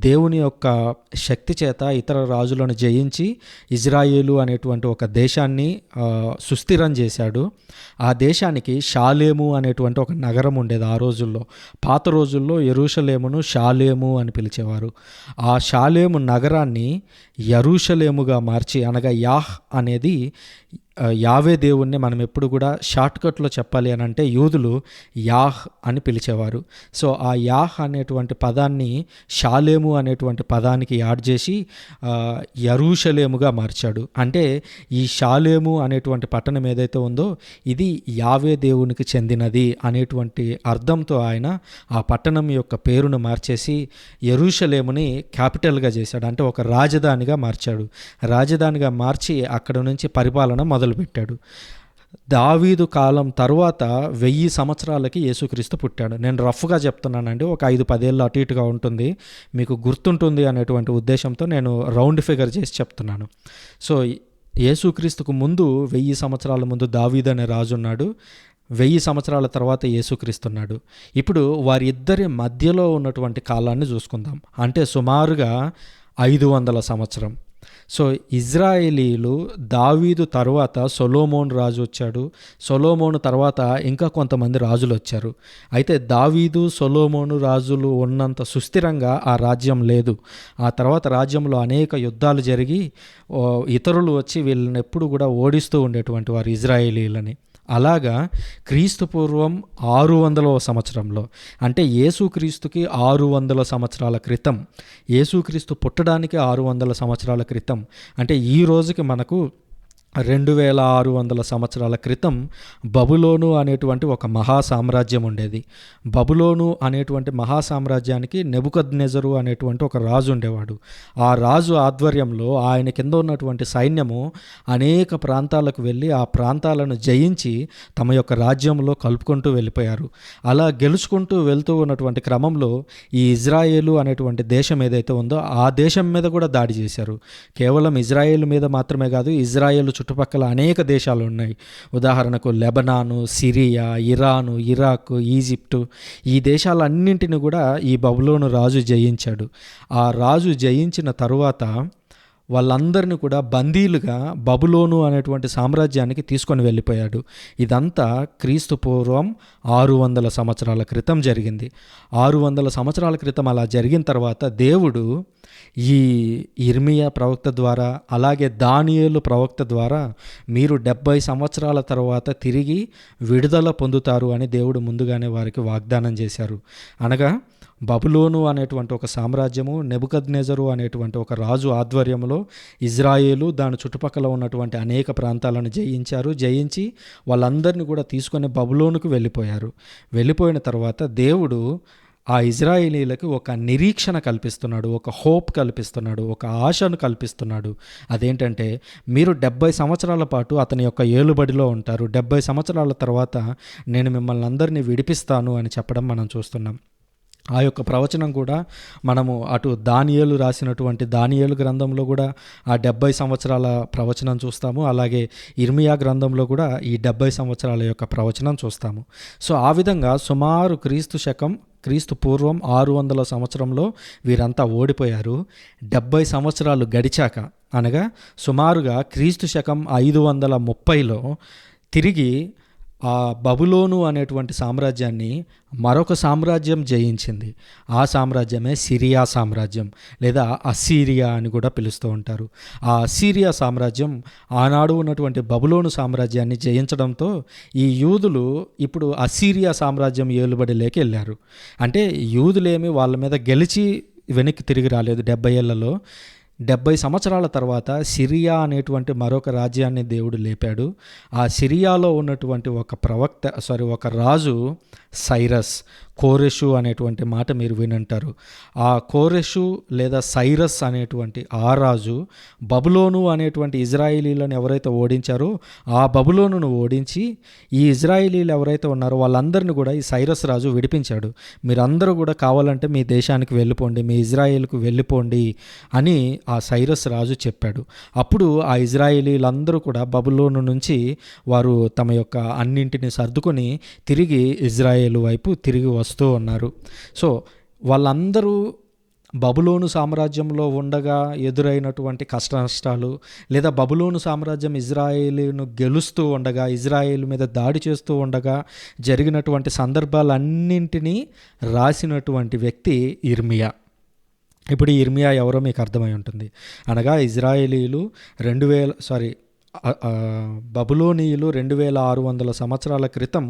దేవుని యొక్క శక్తి చేత ఇతర రాజులను జయించి ఇజ్రాయేలు అనేటువంటి ఒక దేశాన్ని సుస్థిరం చేశాడు. ఆ దేశానికి షాలేము అనేటువంటి ఒక నగరం ఉండేది. ఆ రోజుల్లో, పాత రోజుల్లో యెరూషలేమును షాలేము అని పిలిచేవారు. ఆ షాలేము నగరాన్ని యెరూషలేముగా మార్చి, అనగా యాహ్ అనేది యావే దేవుణ్ణి మనం ఎప్పుడు కూడా షార్ట్కట్లో చెప్పాలి అని అంటే యూదులు యాహ్ అని పిలిచేవారు. సో ఆ యాహ్ అనేటువంటి పదాన్ని షాలేము అనేటువంటి పదానికి యాడ్ చేసి యెరూషలేముగా మార్చాడు. అంటే ఈ షాలేము అనేటువంటి పట్టణం ఏదైతే ఉందో ఇది యావే దేవునికి చెందినది అనేటువంటి అర్థంతో ఆయన ఆ పట్టణం యొక్క పేరును మార్చేసి యెరూషలేముని క్యాపిటల్గా చేశాడు. అంటే ఒక రాజధానిగా మార్చాడు. రాజధానిగా మార్చి అక్కడ నుంచి పరిపాలన మొదలుపెట్టాడు. దావీదు కాలం తర్వాత 1000 సంవత్సరాలకి యేసుక్రీస్తు పుట్టాడు. నేను రఫ్గా చెప్తున్నానండి, ఒక 5-10 ఏళ్ళు అటు ఇటుగా ఉంటుంది, మీకు గుర్తుంటుంది అనేటువంటి ఉద్దేశంతో నేను రౌండ్ ఫిగర్ చేసి చెప్తున్నాను. సో యేసుక్రీస్తుకు ముందు 1000 సంవత్సరాల ముందు దావీదు అనే రాజు ఉన్నాడు. 1000 సంవత్సరాల తర్వాత యేసుక్రీస్తున్నాడు. ఇప్పుడు వారిద్దరి మధ్యలో ఉన్నటువంటి కాలాన్ని చూసుకుందాం. అంటే సుమారుగా 500 సంవత్సరం. సో ఇజ్రాయేలీలు దావీదు తర్వాత సొలొమోను రాజు వచ్చాడు. సొలొమోను తర్వాత ఇంకా కొంతమంది రాజులు వచ్చారు. అయితే దావీదు సొలొమోను రాజులు ఉన్నంత సుస్థిరంగా ఆ రాజ్యం లేదు. ఆ తర్వాత రాజ్యంలో అనేక యుద్ధాలు జరిగి ఇతరులు వచ్చి వీళ్ళని ఎప్పుడు కూడా ఓడిస్తూ ఉండేటువంటి వారు ఇజ్రాయేలీలని. అలాగా క్రీస్తు పూర్వం 600వ సంవత్సరంలో, అంటే యేసుక్రీస్తుకి 600 సంవత్సరాల క్రితం, యేసుక్రీస్తు పుట్టడానికి 600 సంవత్సరాల క్రితం, అంటే ఈ రోజుకి మనకు 2600 సంవత్సరాల క్రితం బబులోను అనేటువంటి ఒక మహా సామ్రాజ్యం ఉండేది. బబులోను అనేటువంటి మహా సామ్రాజ్యానికి నెబుకద్నెజరు అనేటువంటి ఒక రాజు ఉండేవాడు. ఆ రాజు ఆధ్వర్యంలో ఆయన కింద ఉన్నటువంటి సైన్యము అనేక ప్రాంతాలకు వెళ్ళి ఆ ప్రాంతాలను జయించి తమ యొక్క రాజ్యంలో కలుపుకుంటూ వెళ్ళిపోయారు. అలా గెలుచుకుంటూ వెళ్తూ ఉన్నటువంటి క్రమంలో ఈ ఇజ్రాయేలు అనేటువంటి దేశం ఏదైతే ఉందో ఆ దేశం మీద కూడా దాడి చేశారు. కేవలం ఇజ్రాయేల్ మీద మాత్రమే కాదు, ఇజ్రాయేల్ చుట్టుపక్కల అనేక దేశాలు ఉన్నాయి. ఉదాహరణకు లెబనాను, సిరియా, ఇరాను, ఇరాక్, ఈజిప్టు, ఈ దేశాలన్నింటినీ కూడా ఈ బబులోను రాజు జయించాడు. ఆ రాజు జయించిన తరువాత వాళ్ళందరినీ కూడా బందీలుగా బబులోను అనేటువంటి సామ్రాజ్యానికి తీసుకొని వెళ్ళిపోయాడు. ఇదంతా క్రీస్తు పూర్వం 600 సంవత్సరాల క్రితం జరిగింది. 600 సంవత్సరాల క్రితం అలా జరిగిన తర్వాత దేవుడు ఈ ఇర్మియా ప్రవక్త ద్వారా, అలాగే దానియేలు ప్రవక్త ద్వారా మీరు 70 సంవత్సరాల తర్వాత తిరిగి విడుదల పొందుతారు అని దేవుడు ముందుగానే వారికి వాగ్దానం చేశారు. అనగా బబులోను అనేటువంటి ఒక సామ్రాజ్యము, నెబుకద్నెజరు అనేటువంటి ఒక రాజు ఆధ్వర్యంలో ఇజ్రాయేలు దాని చుట్టుపక్కల ఉన్నటువంటి అనేక ప్రాంతాలను జయించి వాళ్ళందరినీ కూడా తీసుకొని బబులోనుకు వెళ్ళిపోయారు. వెళ్ళిపోయిన తర్వాత దేవుడు ఆ ఇజ్రాయేలీలకు ఒక నిరీక్షణ కల్పిస్తున్నాడు, ఒక హోప్ కల్పిస్తున్నాడు, ఒక ఆశను కల్పిస్తున్నాడు. అదేంటంటే మీరు 70 సంవత్సరాల పాటు అతని యొక్క ఏలుబడిలో ఉంటారు, 70 సంవత్సరాల తర్వాత నేను మిమ్మల్ని అందరినీ విడిపిస్తాను అని చెప్పడం మనం చూస్తున్నాం. ఆ యొక్క ప్రవచనం కూడా మనము అటు దానియేలు రాసినటువంటి దానియేలు గ్రంథంలో కూడా ఆ 70 సంవత్సరాల ప్రవచనం చూస్తాము. అలాగే ఇర్మియా గ్రంథంలో కూడా ఈ 70 సంవత్సరాల యొక్క ప్రవచనం చూస్తాము. సో ఆ విధంగా సుమారు క్రీస్తు పూర్వం 600 సంవత్సరంలో వీరంతా ఓడిపోయారు. 70 సంవత్సరాలు గడిచాక, అనగా సుమారుగా క్రీస్తు శకం 530లో తిరిగి ఆ బబులోను అనేటువంటి సామ్రాజ్యాన్ని మరొక సామ్రాజ్యం జయించింది. ఆ సామ్రాజ్యమే సిరియా సామ్రాజ్యం, లేదా అస్సీరియా అని కూడా పిలుస్తూ ఉంటారు. ఆ అస్సీరియా సామ్రాజ్యం ఆనాడు ఉన్నటువంటి బబులోను సామ్రాజ్యాన్ని జయించడంతో ఈ యూదులు ఇప్పుడు అస్సీరియా సామ్రాజ్యం ఏలుబడిలోకి వెళ్ళారు. అంటే యూదులేమి వాళ్ళ మీద గెలిచి వెనక్కి తిరిగి రాలేదు. 70 ఏళ్లలో 70 సంవత్సరాల తర్వాత సిరియా అనేటువంటి మరొక రాజ్యాన్ని దేవుడు లేపాడు. ఆ సిరియాలో ఉన్నటువంటి ఒక రాజు సైరస్, కోరెషు అనేటువంటి మాట మీరు వినంటారు. ఆ కోరెషు లేదా సైరస్ అనేటువంటి ఆ రాజు బబులోను అనేటువంటి ఇజ్రాయేలీలను ఎవరైతే ఓడించారో ఆ బబులోనును ఓడించి ఈ ఇజ్రాయేలీలు ఎవరైతే ఉన్నారో వాళ్ళందరినీ కూడా ఈ సైరస్ రాజు విడిపించాడు. మీరందరూ కూడా కావాలంటే మీ దేశానికి వెళ్ళిపోండి, మీ ఇజ్రాయేల్కు వెళ్ళిపోండి అని ఆ సైరస్ రాజు చెప్పాడు. అప్పుడు ఆ ఇజ్రాయేలీలందరూ కూడా బబులోను నుంచి వారు తమ యొక్క అన్నింటిని సర్దుకొని తిరిగి ఇజ్రాయేలు వైపు తిరిగి వస్తూ ఉన్నారు. సో వాళ్ళందరూ బబులోను సామ్రాజ్యంలో ఉండగా ఎదురైనటువంటి కష్ట నష్టాలు, లేదా బబులోను సామ్రాజ్యం ఇజ్రాయేలును గెలుస్తూ ఉండగా, ఇజ్రాయేలు మీద దాడి చేస్తూ ఉండగా జరిగినటువంటి సందర్భాలన్నింటినీ రాసినటువంటి వ్యక్తి ఇర్మియా. ఇప్పుడు ఈ ఇర్మియా ఎవరో మీకు అర్థమై ఉంటుంది. అనగా ఇజ్రాయేలీలు బబులోనీయులు 2600 సంవత్సరాల క్రితం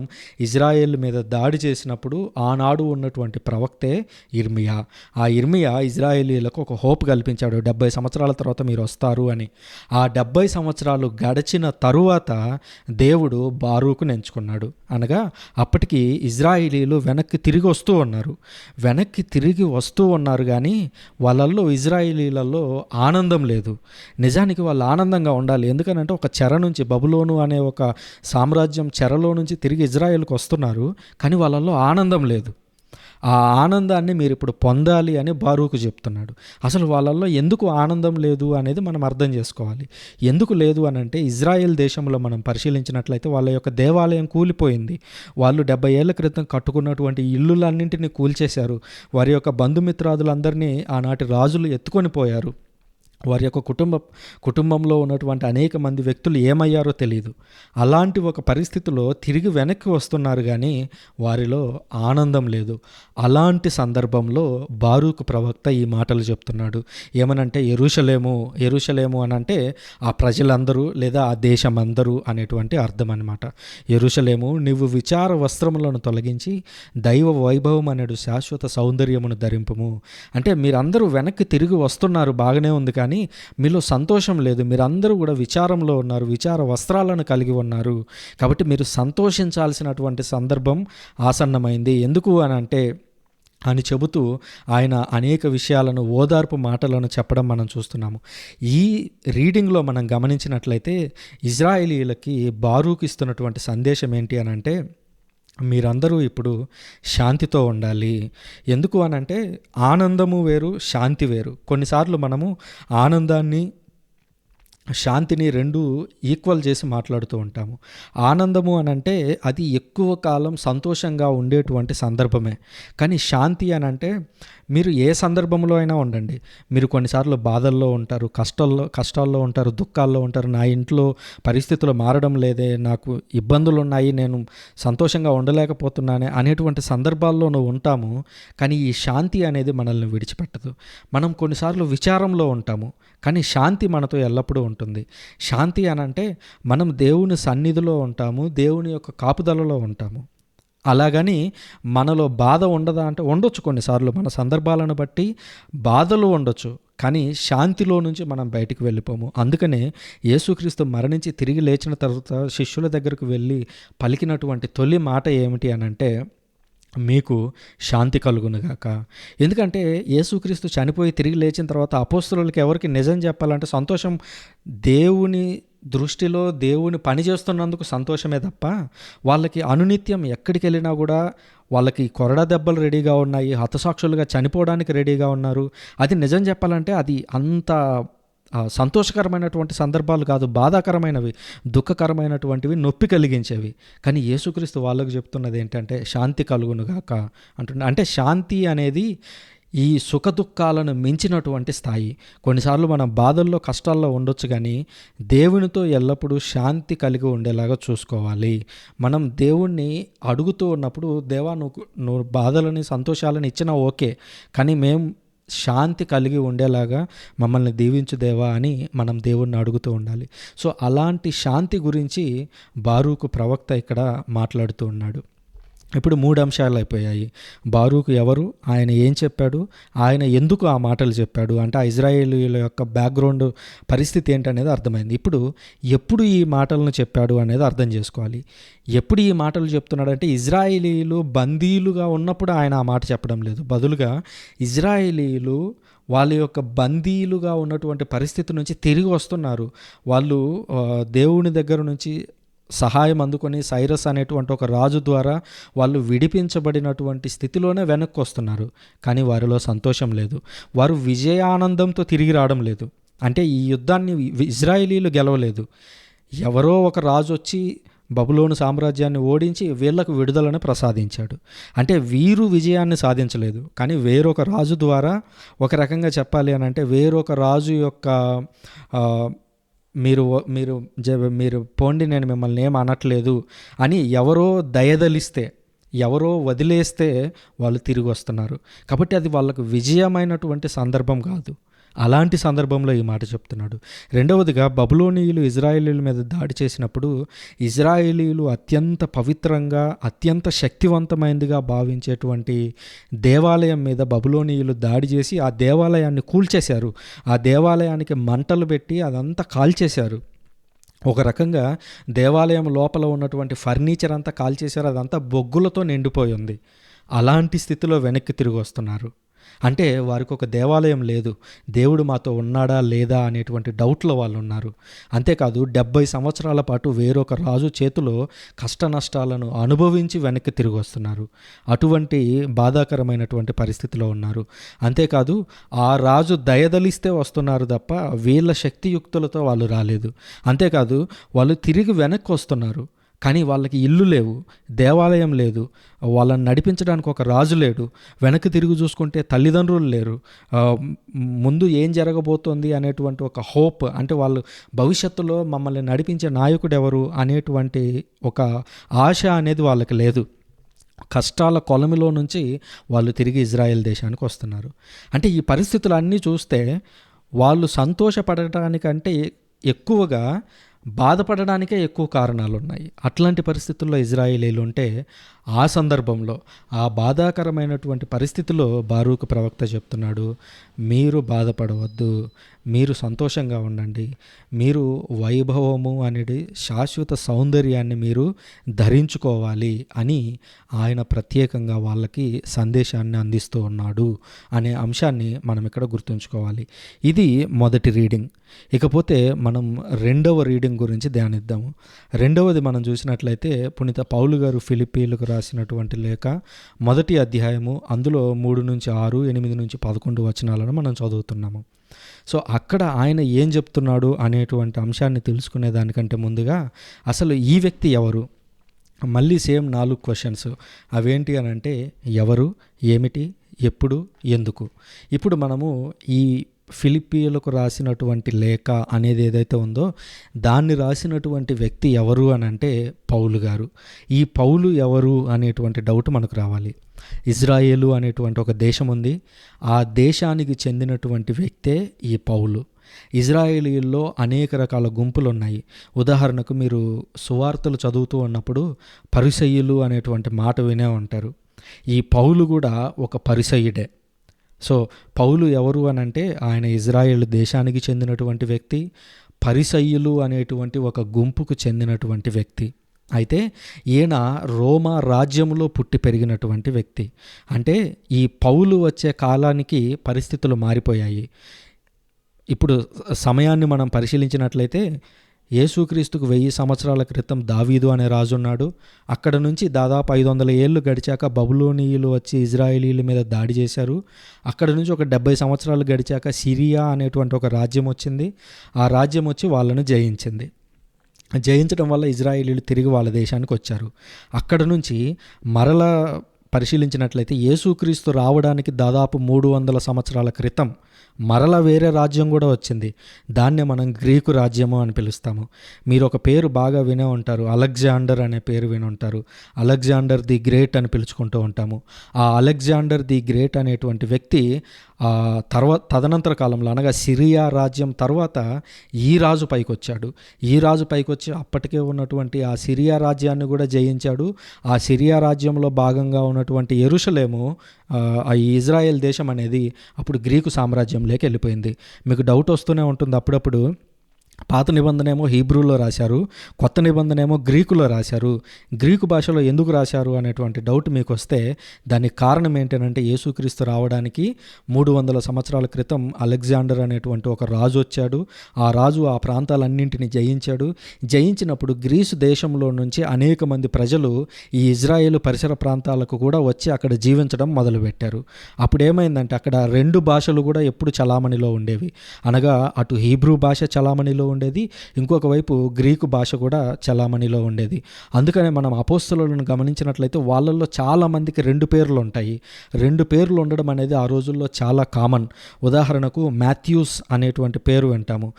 ఇజ్రాయేల్ మీద దాడి చేసినప్పుడు ఆనాడు ఉన్నటువంటి ప్రవక్తే ఇర్మియా. ఆ ఇర్మియా ఇజ్రాయేలీలకు ఒక హోప్ కల్పించాడు, 70 సంవత్సరాల తర్వాత మీరు వస్తారు అని. ఆ 70 సంవత్సరాలు గడిచిన తరువాత దేవుడు బారూకును ఎంచుకున్నాడు. అనగా అప్పటికి ఇజ్రాయేలీలు వెనక్కి తిరిగి వస్తూ ఉన్నారు కానీ వాళ్ళల్లో ఇజ్రాయేలీలలో ఆనందం లేదు. నిజానికి వాళ్ళు ఆనందంగా ఉండాలి, ఎందుకనంటే అంటే ఒక చెర నుంచి, బబులోను అనే ఒక సామ్రాజ్యం చెరలో నుంచి తిరిగి ఇజ్రాయెల్కి వస్తున్నారు. కానీ వాళ్ళల్లో ఆనందం లేదు. ఆ ఆనందాన్ని మీరు ఇప్పుడు పొందాలి అని బారూకు చెప్తున్నాడు. అసలు వాళ్ళల్లో ఎందుకు ఆనందం లేదు అనేది మనం అర్థం చేసుకోవాలి. ఎందుకు లేదు అని అంటే, ఇజ్రాయెల్ దేశంలో మనం పరిశీలించినట్లయితే వాళ్ళ యొక్క దేవాలయం కూలిపోయింది. వాళ్ళు 70 ఏళ్ల క్రితం కట్టుకున్నటువంటి ఇల్లులన్నింటినీ కూల్చేశారు. వారి యొక్క బంధుమిత్రాదులందరినీ ఆనాటి రాజులు ఎత్తుకొని పోయారు. వారి యొక్క కుటుంబంలో ఉన్నటువంటి అనేక మంది వ్యక్తులు ఏమయ్యారో తెలియదు. అలాంటి ఒక పరిస్థితిలో తిరిగి వెనక్కి వస్తున్నారు, కానీ వారిలో ఆనందం లేదు. అలాంటి సందర్భంలో బారూకు ప్రవక్త ఈ మాటలు చెప్తున్నాడు. ఏమనంటే, యెరూషలేము అని అంటే ఆ ప్రజలందరూ లేదా ఆ దేశం అందరూ అనేటువంటి అర్థం అన్నమాట. యెరూషలేము, నీవు విచార వస్త్రములను తొలగించి దైవ వైభవం అనేడు శాశ్వత సౌందర్యమును ధరింపుము. అంటే మీరందరూ వెనక్కి తిరిగి వస్తున్నారు, బాగానే ఉంది, కానీ మీలో సంతోషం లేదు. మీరందరూ కూడా విచారంలో ఉన్నారు, విచార వస్త్రాలను కలిగి ఉన్నారు. కాబట్టి మీరు సంతోషించాల్సినటువంటి సందర్భం ఆసన్నమైంది. ఎందుకు అని చెబుతూ ఆయన అనేక విషయాలను, ఓదార్పు మాటలను చెప్పడం మనం చూస్తున్నాము. ఈ రీడింగ్లో మనం గమనించినట్లయితే ఇజ్రాయేలీలకి బారూకు ఇస్తున్నటువంటి సందేశం ఏంటి అని అంటే, మీరందరూ ఇప్పుడు శాంతితో ఉండాలి. ఎందుకు అనంటే, ఆనందము వేరు, శాంతి వేరు. కొన్నిసార్లు మనము ఆనందాన్ని, శాంతిని రెండు ఈక్వల్ చేసి మాట్లాడుతూ ఉంటాము. ఆనందము అనంటే అది ఎక్కువ కాలం సంతోషంగా ఉండేటువంటి సందర్భమే. కానీ శాంతి అనంటే మీరు ఏ సందర్భంలో అయినా ఉండండి, మీరు కొన్నిసార్లు బాధల్లో ఉంటారు, కష్టాల్లో ఉంటారు, దుఃఖాల్లో ఉంటారు. నా ఇంట్లో పరిస్థితులు మారడం లేదే, నాకు ఇబ్బందులు ఉన్నాయి, నేను సంతోషంగా ఉండలేకపోతున్నానే అనేటువంటి సందర్భాల్లోనూ ఉంటాము. కానీ ఈ శాంతి అనేది మనల్ని విడిచిపెట్టదు. మనం కొన్నిసార్లు విచారంలో ఉంటాము, కానీ శాంతి మనతో ఎల్లప్పుడూ ఉంటుంది. శాంతి అనంటే మనం దేవుని సన్నిధిలో ఉంటాము, దేవుని యొక్క కాపుదలలో ఉంటాము. అలాగని మనలో బాధ ఉండదా అంటే ఉండొచ్చు. కొన్నిసార్లు మన సందర్భాలను బట్టి బాధలు ఉండొచ్చు, కానీ శాంతిలో నుంచి మనం బయటికి వెళ్ళిపోము. అందుకనే యేసుక్రీస్తు మరణించి తిరిగి లేచిన తర్వాత శిష్యుల దగ్గరకు వెళ్ళి పలికినటువంటి తొలి మాట ఏమిటి అనంటే, మీకు శాంతి కలుగునుగాక. ఎందుకంటే యేసుక్రీస్తు చనిపోయి తిరిగి లేచిన తర్వాత అపోస్తలులకి ఎవరికి నిజం చెప్పాలంటే సంతోషం, దేవుని దృష్టిలో దేవుని పని చేస్తున్నందుకు సంతోషమే తప్ప, వాళ్ళకి అనునిత్యం ఎక్కడికి వెళ్ళినా కూడా వాళ్ళకి కొరడా దెబ్బలు రెడీగా ఉన్నాయి, హతసాక్షులుగా చనిపోవడానికి రెడీగా ఉన్నారు. అది నిజం చెప్పాలంటే అది అంత సంతోషకరమైనటువంటి సందర్భాలు కాదు, బాధాకరమైనవి, దుఃఖకరమైనటువంటివి, నొప్పి కలిగించేవి. కానీ యేసుక్రీస్తు వాళ్ళకు చెప్తున్నది ఏంటంటే, శాంతి కలుగునుగాక అంటున్నా. అంటే శాంతి అనేది ఈ సుఖదుఖాలను మించినటువంటి స్థాయి. కొన్నిసార్లు మనం బాధల్లో, కష్టాల్లో ఉండొచ్చు, కానీ దేవునితో ఎల్లప్పుడూ శాంతి కలిగి ఉండేలాగా చూసుకోవాలి. మనం దేవుణ్ణి అడుగుతూ ఉన్నప్పుడు, దేవా నువ్వు బాధలని, సంతోషాలను ఇచ్చినా ఓకే, కానీ మేము శాంతి కలిగి ఉండేలాగా మమ్మల్ని దీవించు దేవా అని మనం దేవుణ్ణి అడుగుతూ ఉండాలి. సో అలాంటి శాంతి గురించి బారూకు ప్రవక్త ఇక్కడ మాట్లాడుతూ ఉన్నాడు. ఇప్పుడు 3 అంశాలు అయిపోయాయి. బారూకు ఎవరు, ఆయన ఏం చెప్పాడు, ఆయన ఎందుకు ఆ మాటలు చెప్పాడు అంటే ఆ ఇజ్రాయేలీల యొక్క బ్యాక్గ్రౌండ్ పరిస్థితి ఏంటనేది అర్థమైంది. ఇప్పుడు ఎప్పుడు ఈ మాటలను చెప్పాడు అనేది అర్థం చేసుకోవాలి. ఎప్పుడు ఈ మాటలు చెప్తున్నాడంటే, ఇజ్రాయేలీలు బందీలుగా ఉన్నప్పుడు ఆయన ఆ మాట చెప్పడం లేదు. బదులుగా ఇజ్రాయేలీలు వాళ్ళ యొక్క బందీలుగా ఉన్నటువంటి పరిస్థితి నుంచి తిరిగి వస్తున్నారు. వాళ్ళు దేవుని దగ్గర నుంచి సహాయం అందుకొని సైరస్ అనేటువంటి ఒక రాజు ద్వారా వాళ్ళు విడిపించబడినటువంటి స్థితిలోనే వెనక్కి వస్తున్నారు. కానీ వారిలో సంతోషం లేదు. వారు విజయానందంతో తిరిగి రావడం లేదు. అంటే ఈ యుద్ధాన్ని ఇజ్రాయేలీలు గెలవలేదు. ఎవరో ఒక రాజు వచ్చి బబులోను సామ్రాజ్యాన్ని ఓడించి వీళ్లకు విడుదలను ప్రసాదించాడు. అంటే వీరు విజయాన్ని సాధించలేదు, కానీ వేరొక రాజు ద్వారా, ఒక రకంగా చెప్పాలి అని అంటే వేరొక రాజు యొక్క మీరు మీరు మీరు పోండి, నేను మిమ్మల్ని ఏం అనట్లేదు అని ఎవరో దయదలిస్తే, ఎవరో వదిలేస్తే వాళ్ళు తిరిగి వస్తున్నారు. కాబట్టి అది వాళ్ళకు విజయమైనటువంటి సందర్భం కాదు. అలాంటి సందర్భంలో ఈ మాట చెప్తున్నాడు. రెండవదిగా, బబులోనీయులు ఇజ్రాయేలీల మీద దాడి చేసినప్పుడు ఇజ్రాయేలీలు అత్యంత పవిత్రంగా, అత్యంత శక్తివంతమైనదిగా భావించేటువంటి దేవాలయం మీద బబులోనీయులు దాడి చేసి ఆ దేవాలయాన్ని కూల్చేశారు. ఆ దేవాలయానికి మంటలు పెట్టి అదంతా కాల్చేశారు. ఒక రకంగా దేవాలయం లోపల ఉన్నటువంటి ఫర్నిచర్ అంతా కాల్చేశారు. అదంతా బొగ్గులతో నిండిపోయి ఉంది. అలాంటి స్థితిలో వెనక్కి తిరిగి వస్తున్నారు. అంటే వారికి ఒక దేవాలయం లేదు, దేవుడు మాతో ఉన్నాడా లేదా అనేటువంటి డౌట్లో వాళ్ళు ఉన్నారు. అంతేకాదు 70 సంవత్సరాల పాటు వేరొక రాజు చేతిలో కష్ట నష్టాలను అనుభవించి వెనక్కి తిరిగి వస్తున్నారు. అటువంటి బాధాకరమైనటువంటి పరిస్థితిలో ఉన్నారు. అంతేకాదు ఆ రాజు దయదలిస్తే వస్తున్నారు తప్ప వీళ్ళ శక్తియుక్తులతో వాళ్ళు రాలేదు. అంతేకాదు వాళ్ళు తిరిగి వెనక్కి వస్తున్నారు, కానీ వాళ్ళకి ఇల్లు లేవు, దేవాలయం లేదు, వాళ్ళని నడిపించడానికి ఒక రాజు లేడు, వెనక్కి తిరిగి చూసుకుంటే తల్లిదండ్రులు లేరు, ముందు ఏం జరగబోతోంది అనేటువంటి ఒక హోప్, అంటే వాళ్ళు భవిష్యత్తులో మమ్మల్ని నడిపించే నాయకుడు ఎవరు అనేటువంటి ఒక ఆశ అనేది వాళ్ళకి లేదు. కష్టాల కొలమిలో నుంచి వాళ్ళు తిరిగి ఇజ్రాయెల్ దేశానికి వస్తున్నారు. అంటే ఈ పరిస్థితులన్నీ చూస్తే వాళ్ళు సంతోషపడటానికంటే ఎక్కువగా బాధపడడానికే ఎక్కువ కారణాలు ఉన్నాయి. అట్లాంటి పరిస్థితుల్లో ఇజ్రాయేలీలు ఉంటే ఆ సందర్భంలో ఆ బాధాకరమైనటువంటి పరిస్థితిలో బారూకు ప్రవక్త చెప్తున్నాడు, మీరు బాధపడవద్దు, మీరు సంతోషంగా ఉండండి, మీరు వైభవము అనేది శాశ్వత సౌందర్యాన్ని మీరు ధరించుకోవాలి అని ఆయన ప్రత్యేకంగా వాళ్ళకి సందేశాన్ని అందిస్తూ ఉన్నాడు అనే అంశాన్ని మనం ఇక్కడ గుర్తుంచుకోవాలి. ఇది మొదటి రీడింగ్. ఇకపోతే మనం రెండవ రీడింగ్ గురించి ధ్యానిద్దాము. రెండవది మనం చూసినట్లయితే పునీత పౌలు గారు ఫిలిప్పీలకు రాసినటువంటి లేఖ మొదటి అధ్యాయము, అందులో 3-6, 8-11 వచనాలను మనం చదువుతున్నాము. సో అక్కడ ఆయన ఏం చెప్తున్నాడు అనేటువంటి అంశాన్ని తెలుసుకునే దానికంటే ముందుగా అసలు ఈ వ్యక్తి ఎవరు, మళ్ళీ సేమ్ 4 క్వశ్చన్స్. అవేంటి అని అంటే ఎవరు, ఏమిటి, ఎప్పుడు, ఎందుకు. ఇప్పుడు మనము ఈ ఫిలిప్పీలకు రాసినటువంటి లేఖ అనేది ఏదైతే ఉందో దాన్ని రాసినటువంటి వ్యక్తి ఎవరు అని అంటే పౌలు గారు. ఈ పౌలు ఎవరు అనేటువంటి డౌట్ మనకు రావాలి. ఇజ్రాయేలు అనేటువంటి ఒక దేశం ఉంది, ఆ దేశానికి చెందినటువంటి వ్యక్తే ఈ పౌలు. ఇజ్రాయేలీల్లో అనేక రకాల గుంపులు ఉన్నాయి. ఉదాహరణకు మీరు సువార్తలు చదువుతూ ఉన్నప్పుడు పరిసయ్యులు అనేటువంటి మాట వినే ఉంటారు. ఈ పౌలు కూడా ఒక పరిసయ్యుడే. సో పౌలు ఎవరు అని అంటే ఆయన ఇజ్రాయేల్ దేశానికి చెందినటువంటి వ్యక్తి, పరిసయ్యులు అనేటువంటి ఒక గుంపుకు చెందినటువంటి వ్యక్తి. అయితే ఈయన రోమా రాజ్యంలో పుట్టి పెరిగినటువంటి వ్యక్తి. అంటే ఈ పౌలు వచ్చే కాలానికి పరిస్థితులు మారిపోయాయి. ఇప్పుడు సమయాన్ని మనం పరిశీలించినట్లయితే యేసుక్రీస్తుకు 1000 సంవత్సరాల క్రితం దావీదు అనే రాజు ఉన్నాడు. అక్కడ నుంచి దాదాపు 500 ఏళ్ళు గడిచాక బబులోనీయులు వచ్చి ఇజ్రాయేలీల మీద దాడి చేశారు. అక్కడ నుంచి ఒక 70 సంవత్సరాలు గడిచాక సిరియా అనేటువంటి ఒక రాజ్యం వచ్చింది. ఆ రాజ్యం వచ్చి వాళ్ళను జయించింది. జయించడం వల్ల ఇజ్రాయేలీలు తిరిగి వాళ్ళ దేశానికి వచ్చారు. అక్కడ నుంచి మరలా పరిశీలించినట్లయితే యేసుక్రీస్తు రావడానికి దాదాపు 300 సంవత్సరాల క్రితం మరలా వేరే రాజ్యం కూడా వచ్చింది. దాన్నే మనం గ్రీకు రాజ్యము అని పిలుస్తాము. మీరు ఒక పేరు బాగా వినే ఉంటారు, అలెగ్జాండర్ అనే పేరు విని ఉంటారు. అలెగ్జాండర్ ది గ్రేట్ అని పిలుచుకుంటూ ఉంటాము. ఆ అలెగ్జాండర్ ది గ్రేట్ అనేటువంటి వ్యక్తి తదనంతర కాలంలో అనగా సిరియా రాజ్యం తర్వాత ఈ రాజు పైకి వచ్చాడు. ఈ రాజు పైకి వచ్చి అప్పటికే ఉన్నటువంటి ఆ సిరియా రాజ్యాన్ని కూడా జయించాడు. ఆ సిరియా రాజ్యంలో భాగంగా ఉన్నటువంటి యెరూషలేము, ఈ ఇజ్రాయెల్ దేశం అనేది అప్పుడు గ్రీకు సామ్రాజ్యంలోకి వెళ్ళిపోయింది. మీకు డౌట్ వస్తూనే ఉంటుంది అప్పుడప్పుడు, పాత నిబంధనేమో హీబ్రూలో రాశారు, కొత్త నిబంధనేమో గ్రీకులో రాశారు. గ్రీకు భాషలో ఎందుకు రాశారు అనేటువంటి డౌట్ మీకు వస్తే దానికి కారణం ఏంటంటే యేసుక్రీస్తు రావడానికి 300 సంవత్సరాల క్రితం అలెగ్జాండర్ అనేటువంటి ఒక రాజు వచ్చాడు. ఆ రాజు ఆ ప్రాంతాలన్నింటినీ జయించాడు. జయించినప్పుడు గ్రీసు దేశంలో నుంచి అనేక మంది ప్రజలు ఈ ఇజ్రాయేలు పరిసర ప్రాంతాలకు కూడా వచ్చి అక్కడ జీవించడం మొదలుపెట్టారు. అప్పుడు ఏమైందంటే అక్కడ 2 భాషలు కూడా ఎప్పుడు చలామణిలో ఉండేవి. అనగా అటు హీబ్రూ భాష చలామణిలో ఉండేది, ఇంకొక వైపు గ్రీకు భాష కూడా చలామణిలో ఉండేది. అందుకనే మనం అపోస్తలులను గమనించినట్లయితే వాళ్ళల్లో చాలా మందికి 2 పేర్లు ఉంటాయి. 2 పేర్లు ఉండడం అనేది ఆ రోజుల్లో చాలా కామన్. ఉదాహరణకు మాథ్యూస్ అనేటువంటి పేరు వింటాము.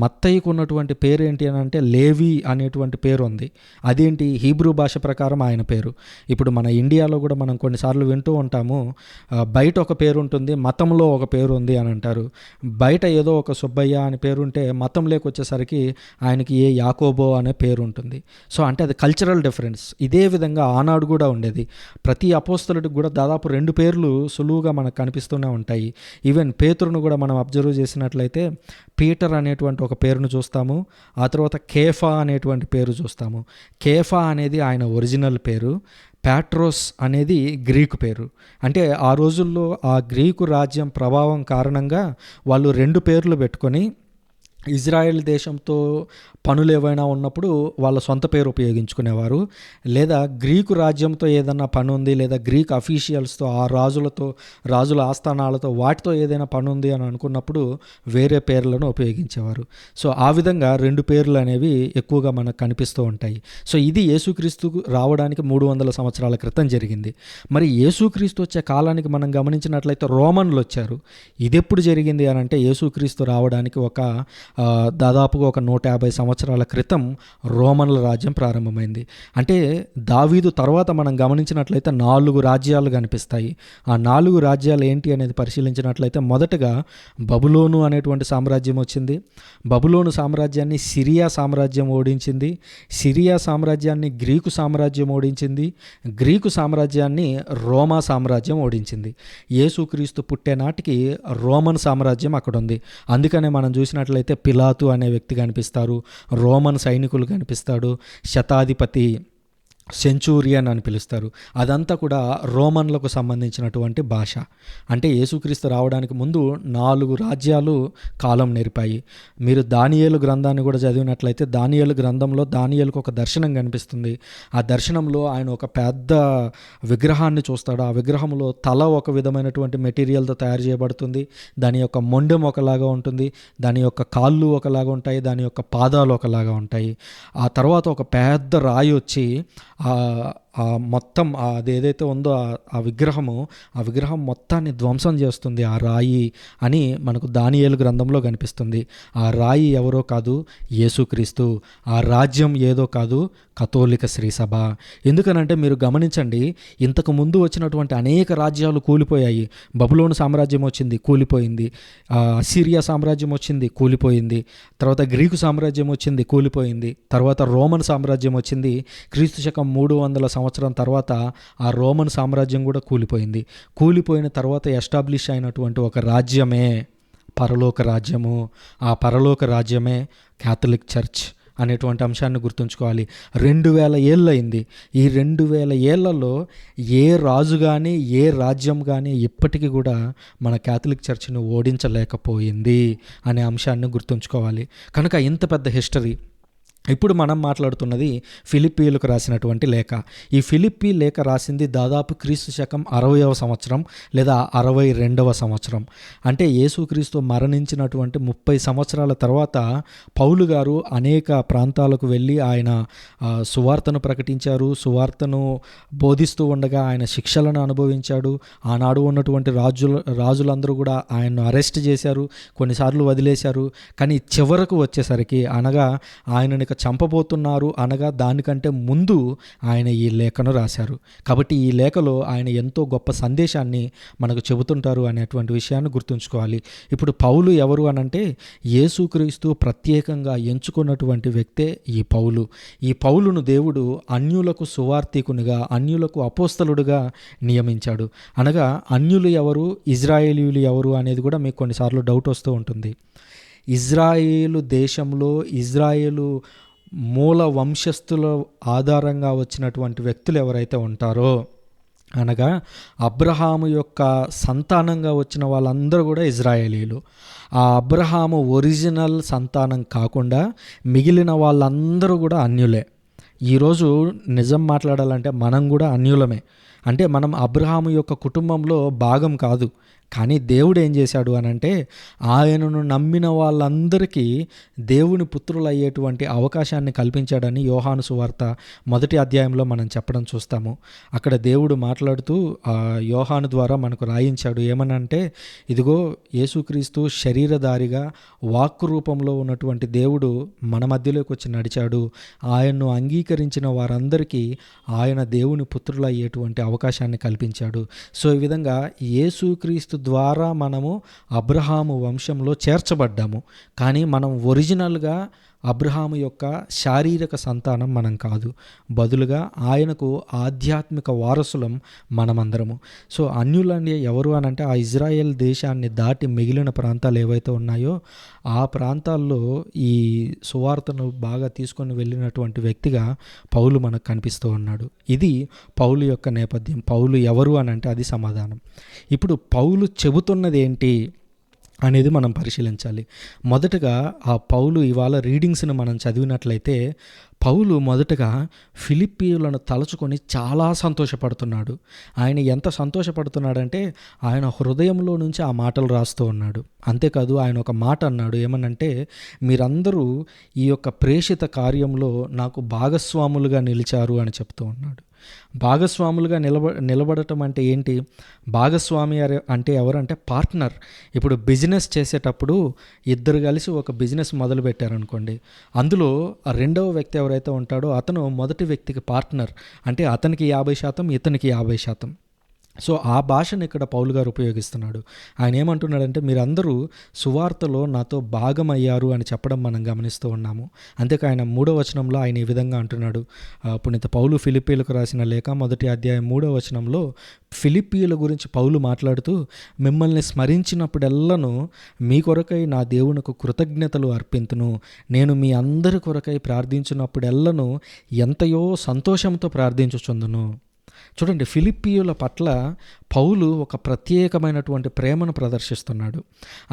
మత్తయికు ఉన్నటువంటి పేరు ఏంటి అని అంటే లేవి అనేటువంటి పేరు ఉంది. అదేంటి, హీబ్రూ భాష ప్రకారం ఆయన పేరు. ఇప్పుడు మన ఇండియాలో కూడా మనం కొన్నిసార్లు వింటూ ఉంటాము, బయట ఒక పేరు ఉంటుంది, మతంలో ఒక పేరు ఉంది అని అంటారు. బయట ఏదో ఒక సుబ్బయ్య అని పేరు ఉంటే మతంలోకి వచ్చేసరికి ఆయనకి ఏ యాకోబో అనే పేరు ఉంటుంది. సో అంటే అది కల్చరల్ డిఫరెన్స్. ఇదే విధంగా ఆనాడు కూడా ఉండేది. ప్రతి అపోస్తలుడికి కూడా దాదాపు 2 పేర్లు సులువుగా మనకు కనిపిస్తూనే ఉంటాయి. ఈవెన్ పేతురును కూడా మనం అబ్జర్వ్ చేసినట్లయితే పీటర్ అనేటువంటి ఒక పేరును చూస్తాము. ఆ తర్వాత కేఫా అనేటువంటి పేరు చూస్తాము. కేఫా అనేది ఆయన ఒరిజినల్ పేరు. ప్యాట్రోస్ అనేది గ్రీకు పేరు. అంటే ఆ రోజుల్లో ఆ గ్రీకు రాజ్యం ప్రభావం కారణంగా వాళ్ళు 2 పేర్లు పెట్టుకొని ఇజ్రాయెల్ దేశంతో పనులు ఏవైనా ఉన్నప్పుడు వాళ్ళ సొంత పేరు ఉపయోగించుకునేవారు. లేదా గ్రీకు రాజ్యంతో ఏదన్నా పని ఉంది, లేదా గ్రీక్ అఫీషియల్స్తో, ఆ రాజుల ఆస్థానాలతో వాటితో ఏదైనా పని ఉంది అని అనుకున్నప్పుడు వేరే పేర్లను ఉపయోగించేవారు. సో ఆ విధంగా 2 పేర్లు అనేవి ఎక్కువగా మనకు కనిపిస్తూ ఉంటాయి. సో ఇది యేసుక్రీస్తు రావడానికి 300 సంవత్సరాల క్రితం జరిగింది. మరి యేసుక్రీస్తు వచ్చే కాలానికి మనం గమనించినట్లయితే రోమన్లు వచ్చారు. ఇది ఎప్పుడు జరిగింది అని అంటే యేసుక్రీస్తు రావడానికి దాదాపుగా ఒక 150 సంవత్సరాల క్రితం రోమన్ల రాజ్యం ప్రారంభమైంది. అంటే దావీదు తర్వాత మనం గమనించినట్లయితే 4 రాజ్యాలు కనిపిస్తాయి. ఆ 4 రాజ్యాలు ఏంటి అనేది పరిశీలించినట్లయితే మొదటగా బబులోను అనేటువంటి సామ్రాజ్యం వచ్చింది. బబులోను సామ్రాజ్యాన్ని సిరియా సామ్రాజ్యం ఓడించింది. సిరియా సామ్రాజ్యాన్ని గ్రీకు సామ్రాజ్యం ఓడించింది. గ్రీకు సామ్రాజ్యాన్ని రోమా సామ్రాజ్యం ఓడించింది. యేసుక్రీస్తు పుట్టే నాటికి రోమన్ సామ్రాజ్యం అక్కడ ఉంది. అందుకనే మనం చూసినట్లయితే పిలాతు అనే వ్యక్తి కనిపిస్తారు, రోమన్ సైనికులు కనిపిస్తాడు, శతాధిపతి, సెంచూరియన్ అని పిలుస్తారు. అదంతా కూడా రోమన్లకు సంబంధించినటువంటి భాష. అంటే యేసుక్రీస్తు రావడానికి ముందు 4 రాజ్యాలు కాలం నేర్పాయి. మీరు దానియేలు గ్రంథాన్ని కూడా చదివినట్లయితే దానియేలు గ్రంథంలో దానియేలుకు ఒక దర్శనం కనిపిస్తుంది. ఆ దర్శనంలో ఆయన ఒక పెద్ద విగ్రహాన్ని చూస్తాడు. ఆ విగ్రహంలో తల ఒక విధమైనటువంటి మెటీరియల్తో తయారు చేయబడుతుంది. దాని యొక్క మొండెం ఒకలాగా ఉంటుంది, దాని యొక్క కాళ్ళు ఒకలాగా ఉంటాయి, దాని యొక్క పాదాలు ఒకలాగా ఉంటాయి. ఆ తర్వాత ఒక పెద్ద రాయి వచ్చి మొత్తం అది ఏదైతే ఉందో ఆ విగ్రహం మొత్తాన్ని ధ్వంసం చేస్తుంది ఆ రాయి అని మనకు దానియేలు గ్రంథంలో కనిపిస్తుంది. ఆ రాయి ఎవరో కాదు, యేసుక్రీస్తు. ఆ రాజ్యం ఏదో కాదు, కథోలిక శ్రీసభ. ఎందుకనంటే మీరు గమనించండి, ఇంతకు ముందు వచ్చినటువంటి అనేక రాజ్యాలు కూలిపోయాయి. బబులోను సామ్రాజ్యం వచ్చింది, కూలిపోయింది. అసిరియా సామ్రాజ్యం వచ్చింది, కూలిపోయింది. తర్వాత గ్రీకు సామ్రాజ్యం వచ్చింది, కూలిపోయింది. తర్వాత రోమన్ సామ్రాజ్యం వచ్చింది. క్రీస్తు శకం 300 సంవత్సరం తర్వాత ఆ రోమన్ సామ్రాజ్యం కూడా కూలిపోయింది. కూలిపోయిన తర్వాత ఎస్టాబ్లిష్ అయినటువంటి ఒక రాజ్యమే పరలోక రాజ్యము. ఆ పరలోక రాజ్యమే క్యాథలిక్ చర్చ్ అనేటువంటి అంశాన్ని గుర్తుంచుకోవాలి. 2000 ఏళ్ళు అయింది. ఈ 2000 ఏళ్లలో ఏ రాజు కానీ ఏ రాజ్యం కానీ ఇప్పటికీ కూడా మన క్యాథలిక్ చర్చ్ని ఓడించలేకపోయింది అనే అంశాన్ని గుర్తుంచుకోవాలి. కనుక ఇంత పెద్ద హిస్టరీ. ఇప్పుడు మనం మాట్లాడుతున్నది ఫిలిప్పీలకు రాసినటువంటి లేఖ. ఈ ఫిలిప్పీ లేఖ రాసింది దాదాపు క్రీస్తు శకం 60వ సంవత్సరం లేదా 62వ సంవత్సరం. అంటే యేసుక్రీస్తు మరణించినటువంటి 30 సంవత్సరాల తర్వాత పౌలు గారు అనేక ప్రాంతాలకు వెళ్ళి ఆయన సువార్తను ప్రకటించారు. సువార్తను బోధిస్తూ ఉండగా ఆయన శిక్షలను అనుభవించాడు. ఆనాడు ఉన్నటువంటి రాజులందరూ కూడా ఆయన్ను అరెస్ట్ చేశారు, కొన్నిసార్లు వదిలేశారు. కానీ చివరకు వచ్చేసరికి, అనగా ఆయనని చంపబోతున్నారు అనగా దానికంటే ముందు ఆయన ఈ లేఖను రాశారు. కాబట్టి ఈ లేఖలో ఆయన ఎంతో గొప్ప సందేశాన్ని మనకు చెబుతుంటారు అనేటువంటి విషయాన్ని గుర్తుంచుకోవాలి. ఇప్పుడు పౌలు ఎవరు అనంటే యేసుక్రీస్తు ప్రత్యేకంగా ఎంచుకున్నటువంటి వ్యక్తే ఈ పౌలు. ఈ పౌలును దేవుడు అన్యులకు సువార్తికునిగా, అన్యులకు అపోస్తలుడుగా నియమించాడు. అనగా అన్యులు ఎవరు, ఇజ్రాయేలీయులు ఎవరు అనేది కూడా మీకు కొన్నిసార్లు డౌట్ వస్తూ ఉంటుంది. ఇజ్రాయేలు దేశంలో ఇజ్రాయేలు మూల వంశస్థుల ఆధారంగా వచ్చినటువంటి వ్యక్తులు ఎవరైతే ఉంటారో, అనగా అబ్రహాము యొక్క సంతానంగా వచ్చిన వాళ్ళందరూ కూడా ఇజ్రాయేలీలు. ఆ అబ్రహాము ఒరిజినల్ సంతానం కాకుండా మిగిలిన వాళ్ళందరూ కూడా అన్యులే. ఈరోజు నిజం మాట్లాడాలంటే మనం కూడా అన్యులమే. అంటే మనం అబ్రహాము యొక్క కుటుంబంలో భాగం కాదు. కానీ దేవుడు ఏం చేశాడు అనంటే ఆయనను నమ్మిన వాళ్ళందరికీ దేవుని పుత్రులు అయ్యేటువంటి అవకాశాన్ని కల్పించాడని యోహాను సువార్త 1వ అధ్యాయంలో మనం చెప్పడం చూస్తాము. అక్కడ దేవుడు మాట్లాడుతూ యోహాను ద్వారా మనకు రాయించాడు. ఏమనంటే, ఇదిగో యేసుక్రీస్తు శరీరధారిగా వాక్కు రూపంలో ఉన్నటువంటి దేవుడు మన మధ్యలోకి వచ్చి నడిచాడు. ఆయన్ను అంగీకరించిన వారందరికీ ఆయన దేవుని పుత్రులు అయ్యేటువంటి అవకాశాన్ని కల్పించాడు. సో ఈ విధంగా యేసుక్రీస్తు ద్వారా మనము అబ్రహాము వంశంలో చేర్చబడ్డాము. కానీ మనం ఒరిజినల్గా అబ్రహాము యొక్క శారీరక సంతానం మనం కాదు, బదులుగా ఆయనకు ఆధ్యాత్మిక వారసులం మనమందరము. సో అన్యులని ఎవరు అని అంటే ఆ ఇజ్రాయెల్ దేశాన్ని దాటి మిగిలిన ప్రాంతాలు ఏవైతే ఉన్నాయో ఆ ప్రాంతాల్లో ఈ సువార్తను బాగా తీసుకొని వెళ్ళినటువంటి వ్యక్తిగా పౌలు మనకు కనిపిస్తూ ఉన్నాడు. ఇది పౌలు యొక్క నేపథ్యం. పౌలు ఎవరు అని అంటే అది సమాధానం. ఇప్పుడు పౌలు చెబుతున్నది ఏంటి అనేది మనం పరిశీలించాలి. మొదటగా ఆ పౌలు ఇవాళ రీడింగ్స్ని మనం చదివినట్లయితే పౌలు మొదటగా ఫిలిప్పీయులను తలుచుకొని చాలా సంతోషపడుతున్నాడు. ఆయన ఎంత సంతోషపడుతున్నాడంటే ఆయన హృదయంలో నుంచి ఆ మాటలు రాస్తూ ఉన్నాడు. అంతేకాదు ఆయన ఒక మాట అన్నాడు, ఏమనంటే మీరందరూ ఈ యొక్క ప్రేషిత కార్యంలో నాకు భాగస్వాములుగా నిలిచారు అని చెప్తూ ఉన్నాడు. భాగస్వాములుగా నిలబడటం అంటే ఏంటి? భాగస్వామి అంటే ఎవరంటే పార్ట్నర్. ఇప్పుడు బిజినెస్ చేసేటప్పుడు ఇద్దరు కలిసి ఒక బిజినెస్ మొదలు పెట్టారనుకోండి, అందులో రెండవ వ్యక్తి ఎవరైతే ఉంటాడో అతను మొదటి వ్యక్తికి పార్ట్నర్. అంటే అతనికి 50%, ఇతనికి 50%. సో ఆ భాషను ఇక్కడ పౌలు గారు ఉపయోగిస్తున్నాడు. ఆయన ఏమంటున్నాడంటే మీరందరూ సువార్తలో నాతో భాగమయ్యారు అని చెప్పడం మనం గమనిస్తూ ఉన్నాము. అంతేకా ఆయన 3వ వచనంలో ఆయన ఈ విధంగా అంటున్నాడు. పునీత పౌలు ఫిలిప్పీయులకు రాసిన లేఖ 1వ అధ్యాయం 3వ వచనంలో ఫిలిప్పీయుల గురించి పౌలు మాట్లాడుతూ మిమ్మల్ని స్మరించినప్పుడెల్లను మీ కొరకై నా దేవునికి కృతజ్ఞతలు అర్పింతును, నేను మీ అందరి కొరకై ప్రార్థించినప్పుడెల్లను ఎంతయో సంతోషంతో ప్రార్థించుచుందును. చూడండి, ఫిలిప్పీయుల పట్ల పౌలు ఒక ప్రత్యేకమైనటువంటి ప్రేమను ప్రదర్శిస్తున్నాడు.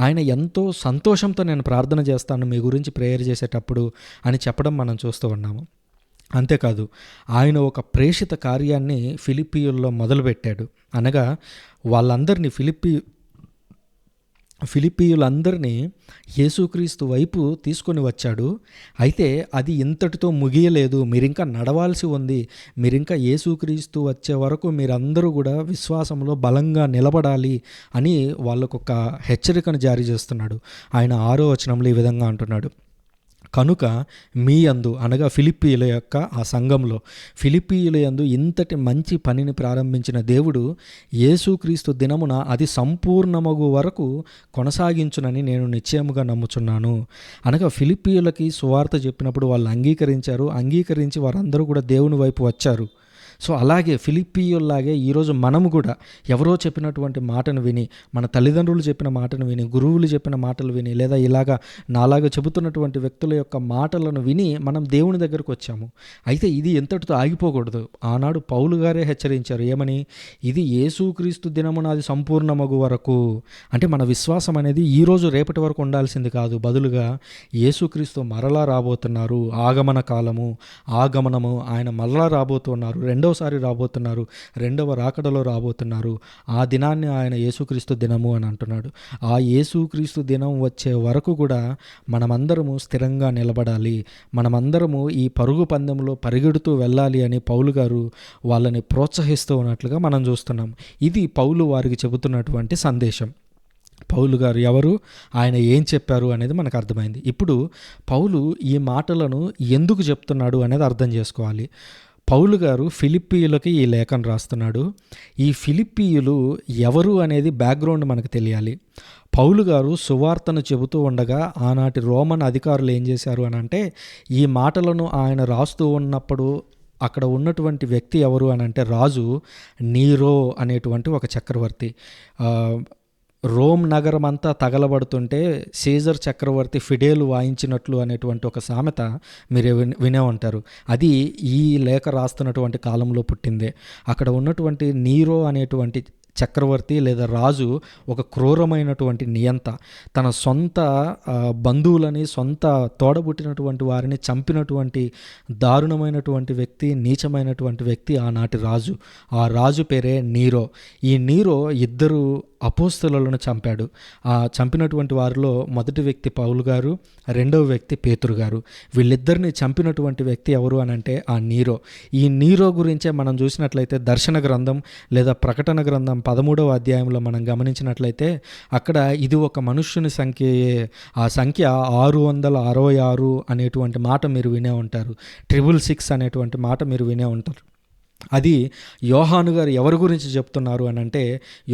ఆయన ఎంతో సంతోషంతో నేను ప్రార్థన చేస్తాను మీ గురించి ప్రేయర్ చేసేటప్పుడు అని చెప్పడం మనం చూస్తూ ఉన్నాము. అంతేకాదు ఆయన ఒక ప్రేషిత కార్యాన్ని ఫిలిప్పీయుల్లో మొదలుపెట్టాడు. అనగా వాళ్ళందరినీ ఫిలిప్పీయులందరినీ యేసుక్రీస్తు వైపు తీసుకొని వచ్చాడు. అయితే అది ఇంతటితో ముగియలేదు, మీరింకా నడవాల్సి ఉంది. మీరింకా యేసుక్రీస్తు వచ్చే వరకు మీరందరూ కూడా విశ్వాసంలో బలంగా నిలబడాలి అని వాళ్ళకొక హెచ్చరికను జారీ చేస్తున్నాడు. ఆయన 6వ వచనంలో ఈ విధంగా అంటున్నాడు, కనుక మీ యందు అనగా ఫిలిప్పీయుల యొక్క ఆ సంఘంలో ఫిలిప్పీయుల యందు ఇంతటి మంచి పనిని ప్రారంభించిన దేవుడు యేసుక్రీస్తు దినమున అది సంపూర్ణమగు వరకు కొనసాగించునని నేను నిశ్చయముగా నమ్ముచున్నాను. అనగా ఫిలిప్పీయులకి సువార్త చెప్పినప్పుడు వాళ్ళు అంగీకరించి వారందరూ కూడా దేవుని వైపు వచ్చారు. సో అలాగే ఫిలిప్పీయుల్లాగే ఈరోజు మనము కూడా ఎవరో చెప్పినటువంటి మాటను విని, మన తల్లిదండ్రులు చెప్పిన మాటను విని, గురువులు చెప్పిన మాటలు విని, లేదా ఇలాగా నాలాగా చెబుతున్నటువంటి వ్యక్తుల యొక్క మాటలను విని మనం దేవుని దగ్గరకు వచ్చాము. అయితే ఇది ఎంతటితో ఆగిపోకూడదు. ఆనాడు పౌలు గారే హెచ్చరించారు, ఏమని? ఇది యేసుక్రీస్తు దినమున అది సంపూర్ణమగు వరకు. అంటే మన విశ్వాసం అనేది ఈరోజు రేపటి వరకు ఉండాల్సింది కాదు, బదులుగా యేసుక్రీస్తు మరలా రాబోతున్నారు, ఆగమనము, ఆయన మరలా రాబోతున్నారు, రెండవసారి రాబోతున్నారు, రెండవ రాకడలో రాబోతున్నారు. ఆ దినాన్ని ఆయన యేసుక్రీస్తు దినము అని అంటున్నాడు. ఆ యేసుక్రీస్తు దినం వచ్చే వరకు కూడా మనమందరము స్థిరంగా నిలబడాలి, మనమందరము ఈ పరుగు పందెంలో పరిగెడుతూ వెళ్ళాలి అని పౌలు గారు వాళ్ళని ప్రోత్సహిస్తూ ఉన్నట్లుగా మనం చూస్తున్నాం. ఇది పౌలు వారికి చెబుతున్నటువంటి సందేశం. పౌలు గారు ఎవరు, ఆయన ఏం చెప్పారు అనేది మనకు అర్థమైంది. ఇప్పుడు పౌలు ఈ మాటలను ఎందుకు చెప్తున్నాడు అనేది అర్థం చేసుకోవాలి. పౌలు గారు ఫిలిప్పీయులకి ఈ లేఖను రాస్తున్నాడు. ఈ ఫిలిప్పీయులు ఎవరు అనేది బ్యాక్గ్రౌండ్ మనకు తెలియాలి. పౌలు గారు సువార్తను చెబుతూ ఉండగా ఆనాటి రోమన్ అధికారులు ఏం చేశారు అని అంటే, ఈ మాటలను ఆయన రాస్తూ ఉన్నప్పుడు అక్కడ ఉన్నటువంటి వ్యక్తి ఎవరు అని అంటే రాజు నీరో అనేటువంటి ఒక చక్రవర్తి. రోమ్ నగరం అంతా తగలబడుతుంటే సీజర్ చక్రవర్తి ఫిడేలు వాయించినట్లు అనేటువంటి ఒక సామెత మీరు వినే ఉంటారు. అది ఈ లేఖ రాస్తున్నటువంటి కాలంలో పుట్టిందే. అక్కడ ఉన్నటువంటి నీరో అనేటువంటి చక్రవర్తి లేదా రాజు ఒక క్రూరమైనటువంటి నియంత. తన సొంత బంధువులని, సొంత తోడబుట్టినటువంటి వారిని చంపినటువంటి దారుణమైనటువంటి వ్యక్తి, నీచమైనటువంటి వ్యక్తి ఆనాటి రాజు. ఆ రాజు పేరే నీరో. ఈ నీరో 2 అపోస్తలులను చంపాడు. ఆ చంపినటువంటి వారిలో మొదటి వ్యక్తి పౌలు గారు, రెండవ వ్యక్తి పేతురు గారు. వీళ్ళిద్దరిని చంపినటువంటి వ్యక్తి ఎవరు అని అంటే ఆ నీరో. ఈ నీరో గురించే మనం చూసినట్లయితే దర్శన గ్రంథం లేదా ప్రకటన గ్రంథం 13వ అధ్యాయంలో మనం గమనించినట్లయితే అక్కడ ఇది ఒక మనుష్యుని సంఖ్యయే. ఆ సంఖ్య 666 అనేటువంటి మాట మీరు వినే ఉంటారు. 666 అనేటువంటి మాట మీరు వినే ఉంటారు. అది యోహాను గారు ఎవరి గురించి చెప్తున్నారు అని అంటే,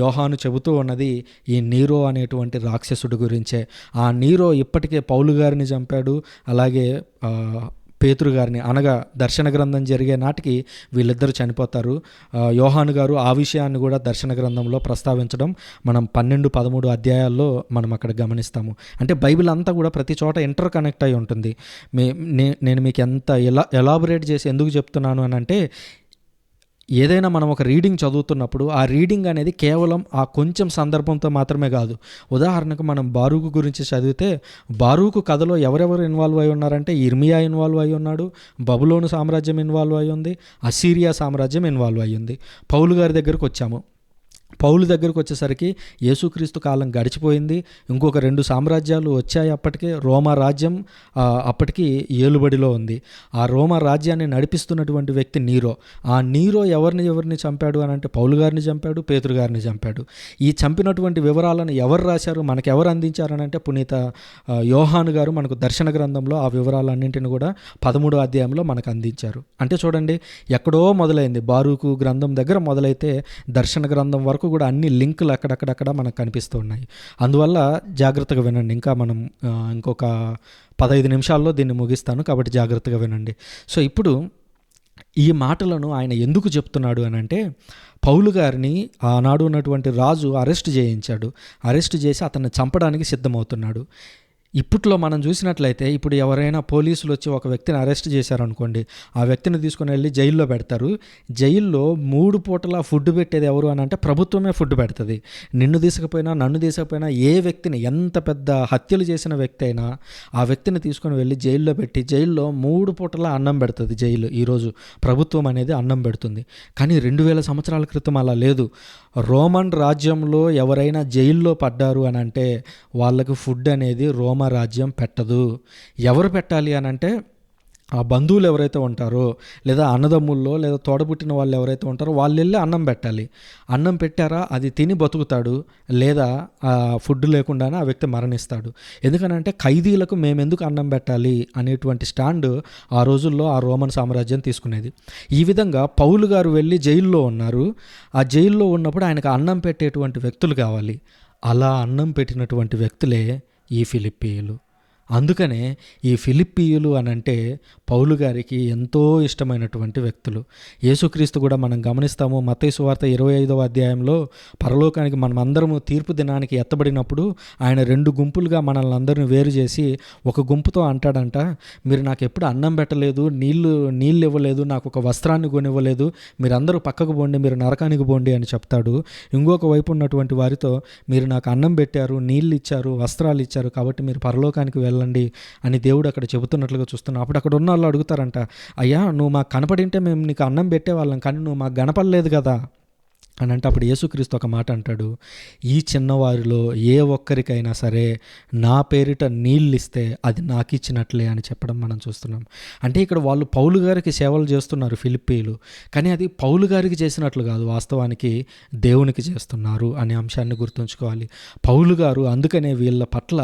యోహాను చెబుతూ ఉన్నది ఈ నీరో అనేటువంటి రాక్షసుడి గురించే. ఆ నీరో ఇప్పటికే పౌలు గారిని చంపాడు, అలాగే పేతురు గారిని. అనగా దర్శన గ్రంథం జరిగే నాటికి వీళ్ళిద్దరూ చనిపోతారు. యోహాను గారు ఆ విషయాన్ని కూడా దర్శన గ్రంథంలో ప్రస్తావించడం మనం 12, 13 అధ్యాయాల్లో మనం అక్కడ గమనిస్తాము. అంటే బైబిల్ అంతా కూడా ప్రతి చోట ఇంటర్ కనెక్ట్ అయి ఉంటుంది. నేను మీకు ఎంత ఎలాబొరేట్ చేసి ఎందుకు చెప్తున్నాను అని అంటే, ఏదైనా మనం ఒక రీడింగ్ చదువుతున్నప్పుడు ఆ రీడింగ్ అనేది కేవలం ఆ కొంచెం సందర్భంతో మాత్రమే కాదు. ఉదాహరణకు మనం బారూకు గురించి చదివితే, బారూకు కథలో ఎవరెవరు ఇన్వాల్వ్ అయి ఉన్నారంటే, ఇర్మియా ఇన్వాల్వ్ అయి ఉన్నాడు, బబులోను సామ్రాజ్యం ఇన్వాల్వ్ అయి ఉంది, అసీరియా సామ్రాజ్యం ఇన్వాల్వ్ అయి ఉంది. పౌలు గారి దగ్గరకు వచ్చాము. పౌలు దగ్గరకు వచ్చేసరికి యేసుక్రీస్తు కాలం గడిచిపోయింది. ఇంకొక 2 సామ్రాజ్యాలు వచ్చాయి. అప్పటికే రోమా రాజ్యం అప్పటికి ఏలుబడిలో ఉంది. ఆ రోమా రాజ్యాన్ని నడిపిస్తున్నటువంటి వ్యక్తి నీరో. ఆ నీరో ఎవరిని చంపాడు అని అంటే, పౌలు గారిని చంపాడు, పేతురు గారిని చంపాడు. ఈ చంపినటువంటి వివరాలను ఎవరు రాశారు, మనకు ఎవరు అందించారని అంటే, పునీత యోహాను గారు మనకు దర్శన గ్రంథంలో ఆ వివరాలన్నింటిని కూడా 13వ అధ్యాయంలో మనకు అందించారు. అంటే చూడండి, ఎక్కడో మొదలైంది. బారూకు గ్రంథం దగ్గర మొదలైతే దర్శన గ్రంథం వరకు కూడా అన్ని లింకులు అక్కడక్కడక్కడ మనకు కనిపిస్తూ ఉన్నాయి. అందువల్ల జాగ్రత్తగా వినండి. ఇంకా మనం ఇంకొక 15 నిమిషాల్లో దీన్ని ముగిస్తాను, కాబట్టి జాగ్రత్తగా వినండి. సో ఇప్పుడు ఈ మాటలను ఆయన ఎందుకు చెప్తున్నాడు అని అంటే, పౌలు గారిని ఆనాడు ఉన్నటువంటి రాజు అరెస్ట్ చేయించాడు. అరెస్ట్ చేసి అతన్ని చంపడానికి సిద్ధమవుతున్నాడు. ఇప్పట్లో మనం చూసినట్లయితే, ఇప్పుడు ఎవరైనా పోలీసులు వచ్చి ఒక వ్యక్తిని అరెస్ట్ చేశారనుకోండి, ఆ వ్యక్తిని తీసుకుని వెళ్ళి జైల్లో పెడతారు. జైల్లో 3 పూటల ఫుడ్ పెట్టేది ఎవరు అని అంటే, ప్రభుత్వమే ఫుడ్ పెడుతుంది. నన్ను తీసుకుపోయినా ఏ వ్యక్తిని, ఎంత పెద్ద హత్యలు చేసిన వ్యక్తి అయినా ఆ వ్యక్తిని తీసుకొని వెళ్ళి జైల్లో పెట్టి, జైల్లో 3 పూటల అన్నం పెడుతుంది జైలు. ఈరోజు ప్రభుత్వం అనేది అన్నం పెడుతుంది. కానీ 2000 సంవత్సరాల క్రితం అలా లేదు. రోమన్ రాజ్యంలో ఎవరైనా జైల్లో పడ్డారు అని అంటే, వాళ్ళకు ఫుడ్ అనేది రోమా రాజ్యం పెట్టదు. ఎవరు పెట్టాలి అని అంటే, ఆ బంధువులు ఎవరైతే ఉంటారో, లేదా అన్నదమ్ముల్లో, లేదా తోడబుట్టిన వాళ్ళు ఎవరైతే ఉంటారో వాళ్ళు వెళ్ళి అన్నం పెట్టాలి. అన్నం పెట్టారా, అది తిని బతుకుతాడు, లేదా ఫుడ్ లేకుండానే ఆ వ్యక్తి మరణిస్తాడు. ఎందుకనంటే, ఖైదీలకు మేమెందుకు అన్నం పెట్టాలి అనేటువంటి స్టాండ్ ఆ రోజుల్లో ఆ రోమన్ సామ్రాజ్యం తీసుకునేది. ఈ విధంగా పౌలు గారు వెళ్ళి జైల్లో ఉన్నారు. ఆ జైల్లో ఉన్నప్పుడు ఆయనకు అన్నం పెట్టేటువంటి వ్యక్తులు కావాలి. అలా అన్నం పెట్టినటువంటి వ్యక్తులే ఈ ఫిలిప్పీయులు. అందుకనే ఈ ఫిలిప్పీయులు అనంటే పౌలు గారికి ఎంతో ఇష్టమైనటువంటి వ్యక్తులు. యేసుక్రీస్తు కూడా మనం గమనిస్తాము. మత్తయి సువార్త 25వ అధ్యాయంలో పరలోకానికి మనమందరము తీర్పు దినానికి ఎత్తబడినప్పుడు ఆయన 2 గుంపులుగా మనల్ని అందరిని వేరు చేసి ఒక గుంపుతో అంటాడంట, మీరు నాకు ఎప్పుడు అన్నం పెట్టలేదు, నీళ్ళు ఇవ్వలేదు, నాకు ఒక వస్త్రాన్ని కొనివ్వలేదు, మీరందరూ పక్కకు పోండి, మీరు నరకానికి పోండి అని చెప్తాడు. ఇంకొక వైపు ఉన్నటువంటి వారితో, మీరు నాకు అన్నం పెట్టారు, నీళ్ళు ఇచ్చారు, వస్త్రాలు ఇచ్చారు, కాబట్టి మీరు పరలోకానికి వెళ్ళండి అని దేవుడు అక్కడ చెబుతున్నట్లుగా చూస్తున్నాం. అప్పుడు అక్కడ ఉన్న వాళ్ళు అడుగుతారంట, అయ్యా నువ్వు మాకు కనపడింటే మేము నీకు అన్నం పెట్టేవాళ్ళం, కానీ నువ్వు మాకు కనపడలేదు కదా అని అంటే, అప్పుడు యేసుక్రీస్తు ఒక మాట అంటాడు, ఈ చిన్నవారిలో ఏ ఒక్కరికైనా సరే నా పేరిట నీళ్ళు ఇస్తే అది నాకు ఇచ్చినట్లే అని చెప్పడం మనం చూస్తున్నాం. అంటే ఇక్కడ వాళ్ళు పౌలు గారికి సేవలు చేస్తున్నారు ఫిలిప్పీలు, కానీ అది పౌలు గారికి చేసినట్లు కాదు, వాస్తవానికి దేవునికి చేస్తున్నారు అనే అంశాన్ని గుర్తుంచుకోవాలి. పౌలు గారు అందుకనే వీళ్ళ పట్ల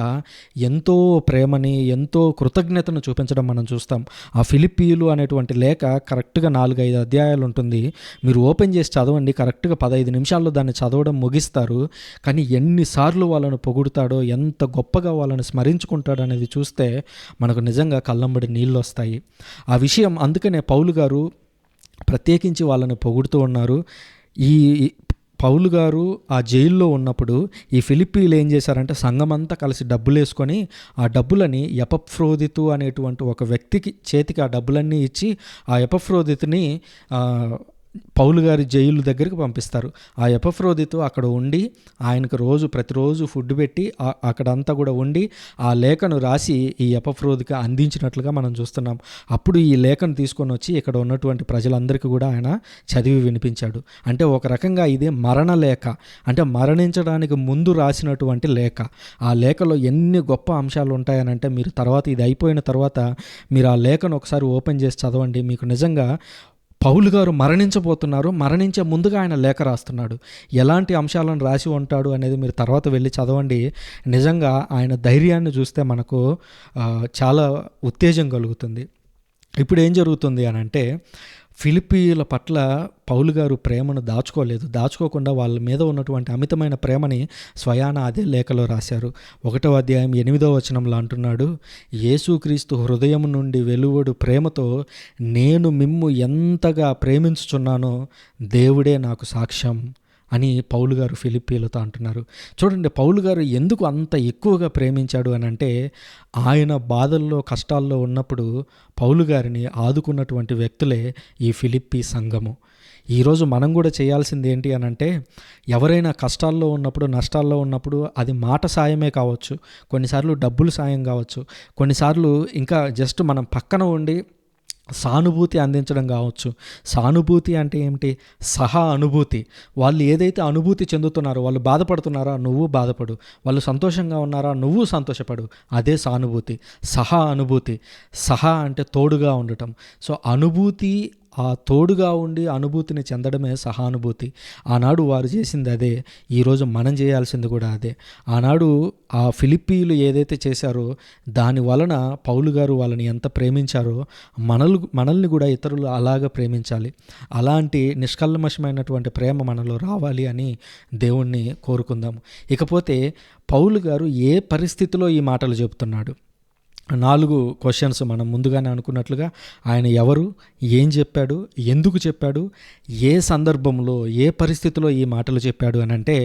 ఎంతో ప్రేమని, ఎంతో కృతజ్ఞతను చూపించడం మనం చూస్తాం. ఆ ఫిలిప్పీలు అనేటువంటి లేఖ కరెక్ట్గా 4-5 అధ్యాయాలు ఉంటుంది. మీరు ఓపెన్ చేసి చదవండి, కరెక్ట్గా 15 నిమిషాల్లో దాన్ని చదవడం ముగిస్తారు. కానీ ఎన్నిసార్లు వాళ్ళను పొగుడుతాడో, ఎంత గొప్పగా వాళ్ళని స్మరించుకుంటాడో అనేది చూస్తే మనకు నిజంగా కళ్ళంబడి నీళ్ళు వస్తాయి. ఆ విషయం అందుకనే పౌలు గారు ప్రత్యేకించి వాళ్ళని పొగుడుతూ ఉన్నారు. ఈ పౌలు గారు ఆ జైల్లో ఉన్నప్పుడు ఈ ఫిలిప్పీలు ఏం చేశారంటే, సంఘమంతా కలిసి డబ్బులు వేసుకొని ఆ డబ్బులని ఎపఫ్రోదితు అనేటువంటి ఒక వ్యక్తికి చేతికి ఆ డబ్బులన్నీ ఇచ్చి, ఆ ఎపఫ్రోదితుని పౌలు గారి జైలు దగ్గరికి పంపిస్తారు. ఆ ఎపఫ్రోదితు అక్కడ ఉండి ఆయనకు ప్రతిరోజు ఫుడ్ పెట్టి అక్కడంతా కూడా ఉండి ఆ లేఖను రాసి ఈ ఎపఫ్రోదికి అందించినట్లుగా మనం చూస్తున్నాం. అప్పుడు ఈ లేఖను తీసుకొని వచ్చి ఇక్కడ ఉన్నటువంటి ప్రజలందరికీ కూడా ఆయన చదివి వినిపించాడు. అంటే ఒక రకంగా ఇది మరణ లేఖ, అంటే మరణించడానికి ముందు రాసినటువంటి లేఖ. ఆ లేఖలో ఎన్ని గొప్ప అంశాలు ఉంటాయనంటే, మీరు తర్వాత ఇది అయిపోయిన తర్వాత మీరు ఆ లేఖను ఒకసారి ఓపెన్ చేసి చదవండి. మీకు నిజంగా పౌలు గారు మరణించబోతున్నారు, మరణించే ముందుగా ఆయన లేఖ రాస్తున్నాడు. ఎలాంటి అంశాలను రాసి ఉంటాడు అనేది మీరు తర్వాత వెళ్ళి చదవండి. నిజంగా ఆయన ధైర్యాన్ని చూస్తే మనకు చాలా ఉత్తేజం కలుగుతుంది. ఇప్పుడు ఏం జరుగుతుంది అని అంటే, ఫిలిప్పీయుల పట్ల పౌలు గారు ప్రేమను దాచుకోకుండా వాళ్ళ మీద ఉన్నటువంటి అమితమైన ప్రేమని స్వయాన అదే లేఖలో రాశారు. 1వ అధ్యాయం 8వ వచనంలో అంటున్నాడు, యేసుక్రీస్తు హృదయం నుండి వెలువడు ప్రేమతో నేను మిమ్ము ఎంతగా ప్రేమించుచున్నానో దేవుడే నాకు సాక్ష్యం అని పౌలు గారు ఫిలిప్పీలతో అంటున్నారు. చూడండి, పౌలు గారు ఎందుకు అంత ఎక్కువగా ప్రేమించాడు అని అంటే, ఆయన బాధల్లో కష్టాల్లో ఉన్నప్పుడు పౌలు గారిని ఆదుకున్నటువంటి వ్యక్తులే ఈ ఫిలిప్పీ సంఘము. ఈరోజు మనం కూడా చేయాల్సింది ఏంటి అని అంటే, ఎవరైనా కష్టాల్లో ఉన్నప్పుడు, నష్టాల్లో ఉన్నప్పుడు, అది మాట సాయమే కావచ్చు, కొన్నిసార్లు డబ్బులు సాయం కావచ్చు, కొన్నిసార్లు ఇంకా జస్ట్ మనం పక్కన ఉండి సానుభూతి అందించడం కావచ్చు. సానుభూతి అంటే ఏమిటి? సహా అనుభూతి. వాళ్ళు ఏదైతే అనుభూతి చెందుతున్నారో, వాళ్ళు బాధపడుతున్నారా, నువ్వు బాధపడు. వాళ్ళు సంతోషంగా ఉన్నారా, నువ్వు సంతోషపడు. అదే సానుభూతి. సహా అనుభూతి. సహా అంటే తోడుగా ఉండటం. సో అనుభూతి, ఆ తోడుగా ఉండి అనుభూతిని చెందడమే సహానుభూతి. ఆనాడు వారు చేసింది అదే, ఈరోజు మనం చేయాల్సింది కూడా అదే. ఆనాడు ఆ ఫిలిప్పీలు ఏదైతే చేశారో దాని వలన పౌలు గారు వాళ్ళని ఎంత ప్రేమించారో మనల్ని కూడా ఇతరులు అలాగ ప్రేమించాలి. అలాంటి నిష్కల్మషమైనటువంటి ప్రేమ మనలో రావాలి అని దేవుణ్ణి కోరుకుందాము. ఇకపోతే పౌలు గారు ఏ పరిస్థితిలో ఈ మాటలు చెబుతున్నాడు? 4 క్వశ్చన్స్ మనం ముందుగానే అనుకున్నట్లుగా. ఆయన ఎవరు, ఏం చెప్పాడు, ఎందుకు చెప్పాడు, ఏ సందర్భంలో ఏ పరిస్థితిలో ఈ మాటలు చెప్పాడు అని అంటే,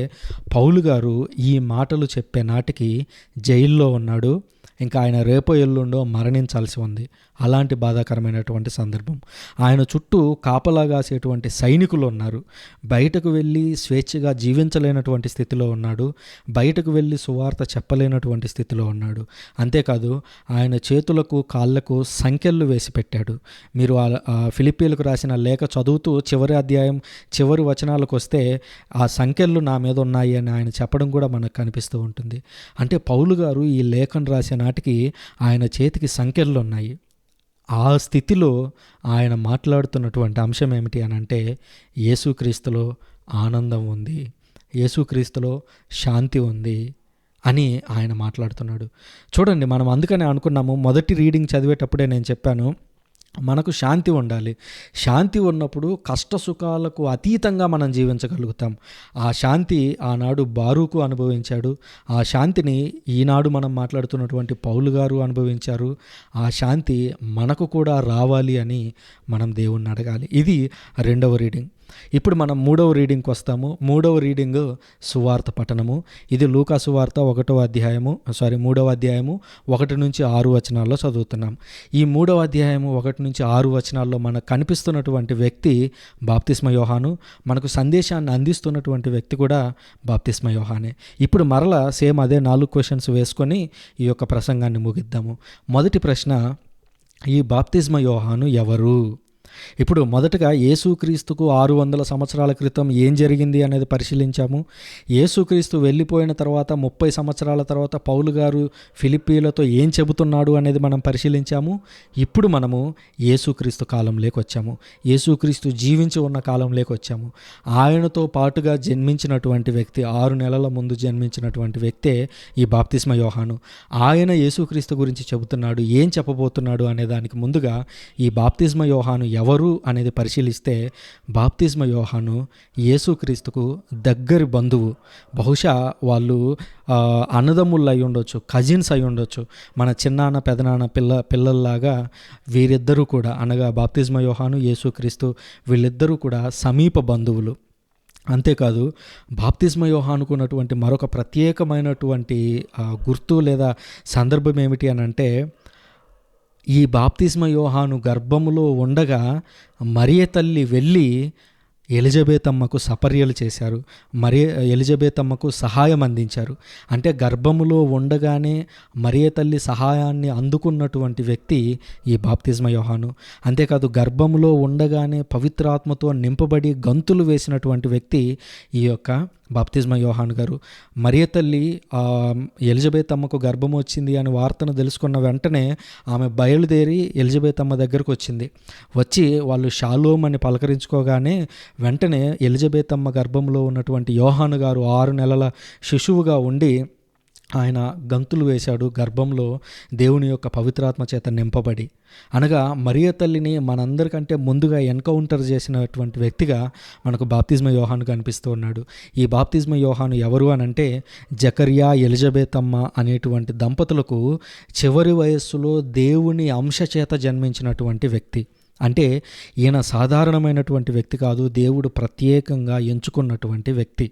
పౌలు గారు ఈ మాటలు చెప్పే నాటికి జైల్లో ఉన్నాడు. ఇంకా ఆయన రేపో ఎల్లుండో మరణించాల్సి ఉంది. అలాంటి బాధాకరమైనటువంటి సందర్భం. ఆయన చుట్టూ కాపలా కాసేటువంటి సైనికులు ఉన్నారు. బయటకు వెళ్ళి స్వేచ్ఛగా జీవించలేనటువంటి స్థితిలో ఉన్నాడు. బయటకు వెళ్ళి సువార్త చెప్పలేనటువంటి స్థితిలో ఉన్నాడు. అంతేకాదు, ఆయన చేతులకు కాళ్ళకు సంకెళ్ళు వేసి పెట్టాడు. మీరు ఫిలిప్పీలకు రాసిన లేఖ చదువుతూ చివరి అధ్యాయం చివరి వచనాలకు వస్తే ఆ సంకెళ్ళు నా మీద ఉన్నాయి అని ఆయన చెప్పడం కూడా మనకు కనిపిస్తూ ఉంటుంది. అంటే పౌలు గారు ఈ లేఖను రాసే నాటికి ఆయన చేతికి సంకెళ్ళు ఉన్నాయి. ఆ స్థితిలో ఆయన మాట్లాడుతున్నటువంటి అంశం ఏమిటి అని అంటే, యేసుక్రీస్తులో ఆనందం ఉంది, యేసుక్రీస్తులో శాంతి ఉంది అని ఆయన మాట్లాడుతున్నాడు. చూడండి, మనం అందుకనే అనుకున్నాము, మొదటి రీడింగ్ చదివేటప్పుడే నేను చెప్పాను, మనకు శాంతి ఉండాలి. శాంతి ఉన్నప్పుడు కష్ట సుఖాలకు అతీతంగా మనం జీవించగలుగుతాం. ఆ శాంతి ఆనాడు బారూకు అనుభవించాడు. ఆ శాంతిని ఈనాడు మనం మాట్లాడుతున్నటువంటి పౌలు గారు అనుభవించారు. ఆ శాంతి మనకు కూడా రావాలి అని మనం దేవుణ్ణి అడగాలి. ఇది 2వ రీడింగ్. ఇప్పుడు మనం 3వ రీడింగ్కి వస్తాము. 3వ రీడింగ్ సువార్త పఠనము. ఇది లూకా సువార్త 3వ అధ్యాయము 1 నుంచి 6 వచనాల్లో చదువుతున్నాం. ఈ 3వ అధ్యాయము 1 నుంచి 6 వచనాల్లో మనకు కనిపిస్తున్నటువంటి వ్యక్తి బాప్తిస్మ యోహాను. మనకు సందేశాన్ని అందిస్తున్నటువంటి వ్యక్తి కూడా బాప్తిస్మ యోహానే. ఇప్పుడు మరలా సేమ్ అదే 4 క్వశ్చన్స్ వేసుకొని ఈ యొక్క ప్రసంగాన్ని ముగిద్దాము. మొదటి ప్రశ్న, ఈ బాప్తిస్మ యోహాను ఎవరు? ఇప్పుడు మొదటగా యేసుక్రీస్తుకు 600 సంవత్సరాల క్రితం ఏం జరిగింది అనేది పరిశీలించాము. యేసుక్రీస్తు వెళ్ళిపోయిన తర్వాత 30 సంవత్సరాల తర్వాత పౌలు గారు ఫిలిప్పీలతో ఏం చెబుతున్నాడు అనేది మనం పరిశీలించాము. ఇప్పుడు మనము యేసుక్రీస్తు కాలంలోకి వచ్చాము. యేసుక్రీస్తు జీవించి ఉన్న కాలంలోకి వచ్చాము. ఆయనతో పాటుగా జన్మించినటువంటి వ్యక్తి, 6 నెలల ముందు జన్మించినటువంటి వ్యక్తే ఈ బాప్తిస్మ యోహాను. ఆయన యేసుక్రీస్తు గురించి చెబుతున్నాడు. ఏం చెప్పబోతున్నాడు అనే దానికి ముందుగా ఈ బాప్తిస్మ యోహాను ఎవరు అనేది పరిశీలిస్తే, బాప్తిస్మ యోహాను యేసుక్రీస్తుకు దగ్గరి బంధువు. బహుశా వాళ్ళు అన్నదమ్ముళ్ళు అయి ఉండొచ్చు, కజిన్స్ అయి ఉండొచ్చు. మన చిన్నాన్న పెదనాన్న పిల్లల్లాగా వీరిద్దరూ కూడా, అనగా బాప్తిస్మ యోహాను, యేసుక్రీస్తు, వీళ్ళిద్దరూ కూడా సమీప బంధువులు. అంతేకాదు, బాప్తిస్మ యోహానుకు ఉన్నటువంటి మరొక ప్రత్యేకమైనటువంటి గుర్తు లేదా సందర్భం ఏమిటి అని అంటే, ఈ బాప్తిస్మ యోహాను గర్భములో ఉండగా మరియ తల్లి వెళ్ళి ఎలిజబెతమ్మకు సపర్యలు చేశారు. ఎలిజబెతమ్మకు సహాయం అందించారు. అంటే గర్భములో ఉండగానే మరియ తల్లి సహాయాన్ని అందుకున్నటువంటి వ్యక్తి ఈ బాప్తిస్మ యోహాను. అంతేకాదు, గర్భములో ఉండగానే పవిత్రాత్మతో నింపబడి గంతులు వేసినటువంటి వ్యక్తి ఈ యొక్క బాప్తిస్మ యోహాను గారు. మరియ తల్లి ఎలిజబెత్ అమ్మకు గర్భం వచ్చింది అని వార్తను తెలుసుకున్న వెంటనే ఆమె బయలుదేరి ఎలిజబెత్ అమ్మ దగ్గరకు వచ్చింది. వచ్చి వాళ్ళు షాలోమ్ అని పలకరించుకోగానే వెంటనే ఎలిజబెత్ అమ్మ గర్భంలో ఉన్నటువంటి యోహాను గారు 6 నెలల శిశువుగా ఉండి ఆయన గంతులు వేశాడు గర్భంలో దేవుని యొక్క పవిత్రాత్మ చేత నింపబడి. అనగా మరియ తల్లిని మనందరికంటే ముందుగా ఎన్కౌంటర్ చేసినటువంటి వ్యక్తిగా మనకు బాప్తిస్మ యోహాను కనిపిస్తూ ఉన్నాడు. ఈ బాప్తిస్మ యోహాను ఎవరు అనంటే జకర్యా ఎలిజబెతమ్మ అనేటువంటి దంపతులకు చివరి వయస్సులో దేవుని అంశ చేత జన్మించినటువంటి వ్యక్తి. అంటే ఈయన సాధారణమైనటువంటి వ్యక్తి కాదు, దేవుడు ప్రత్యేకంగా ఎంచుకున్నటువంటి వ్యక్తి.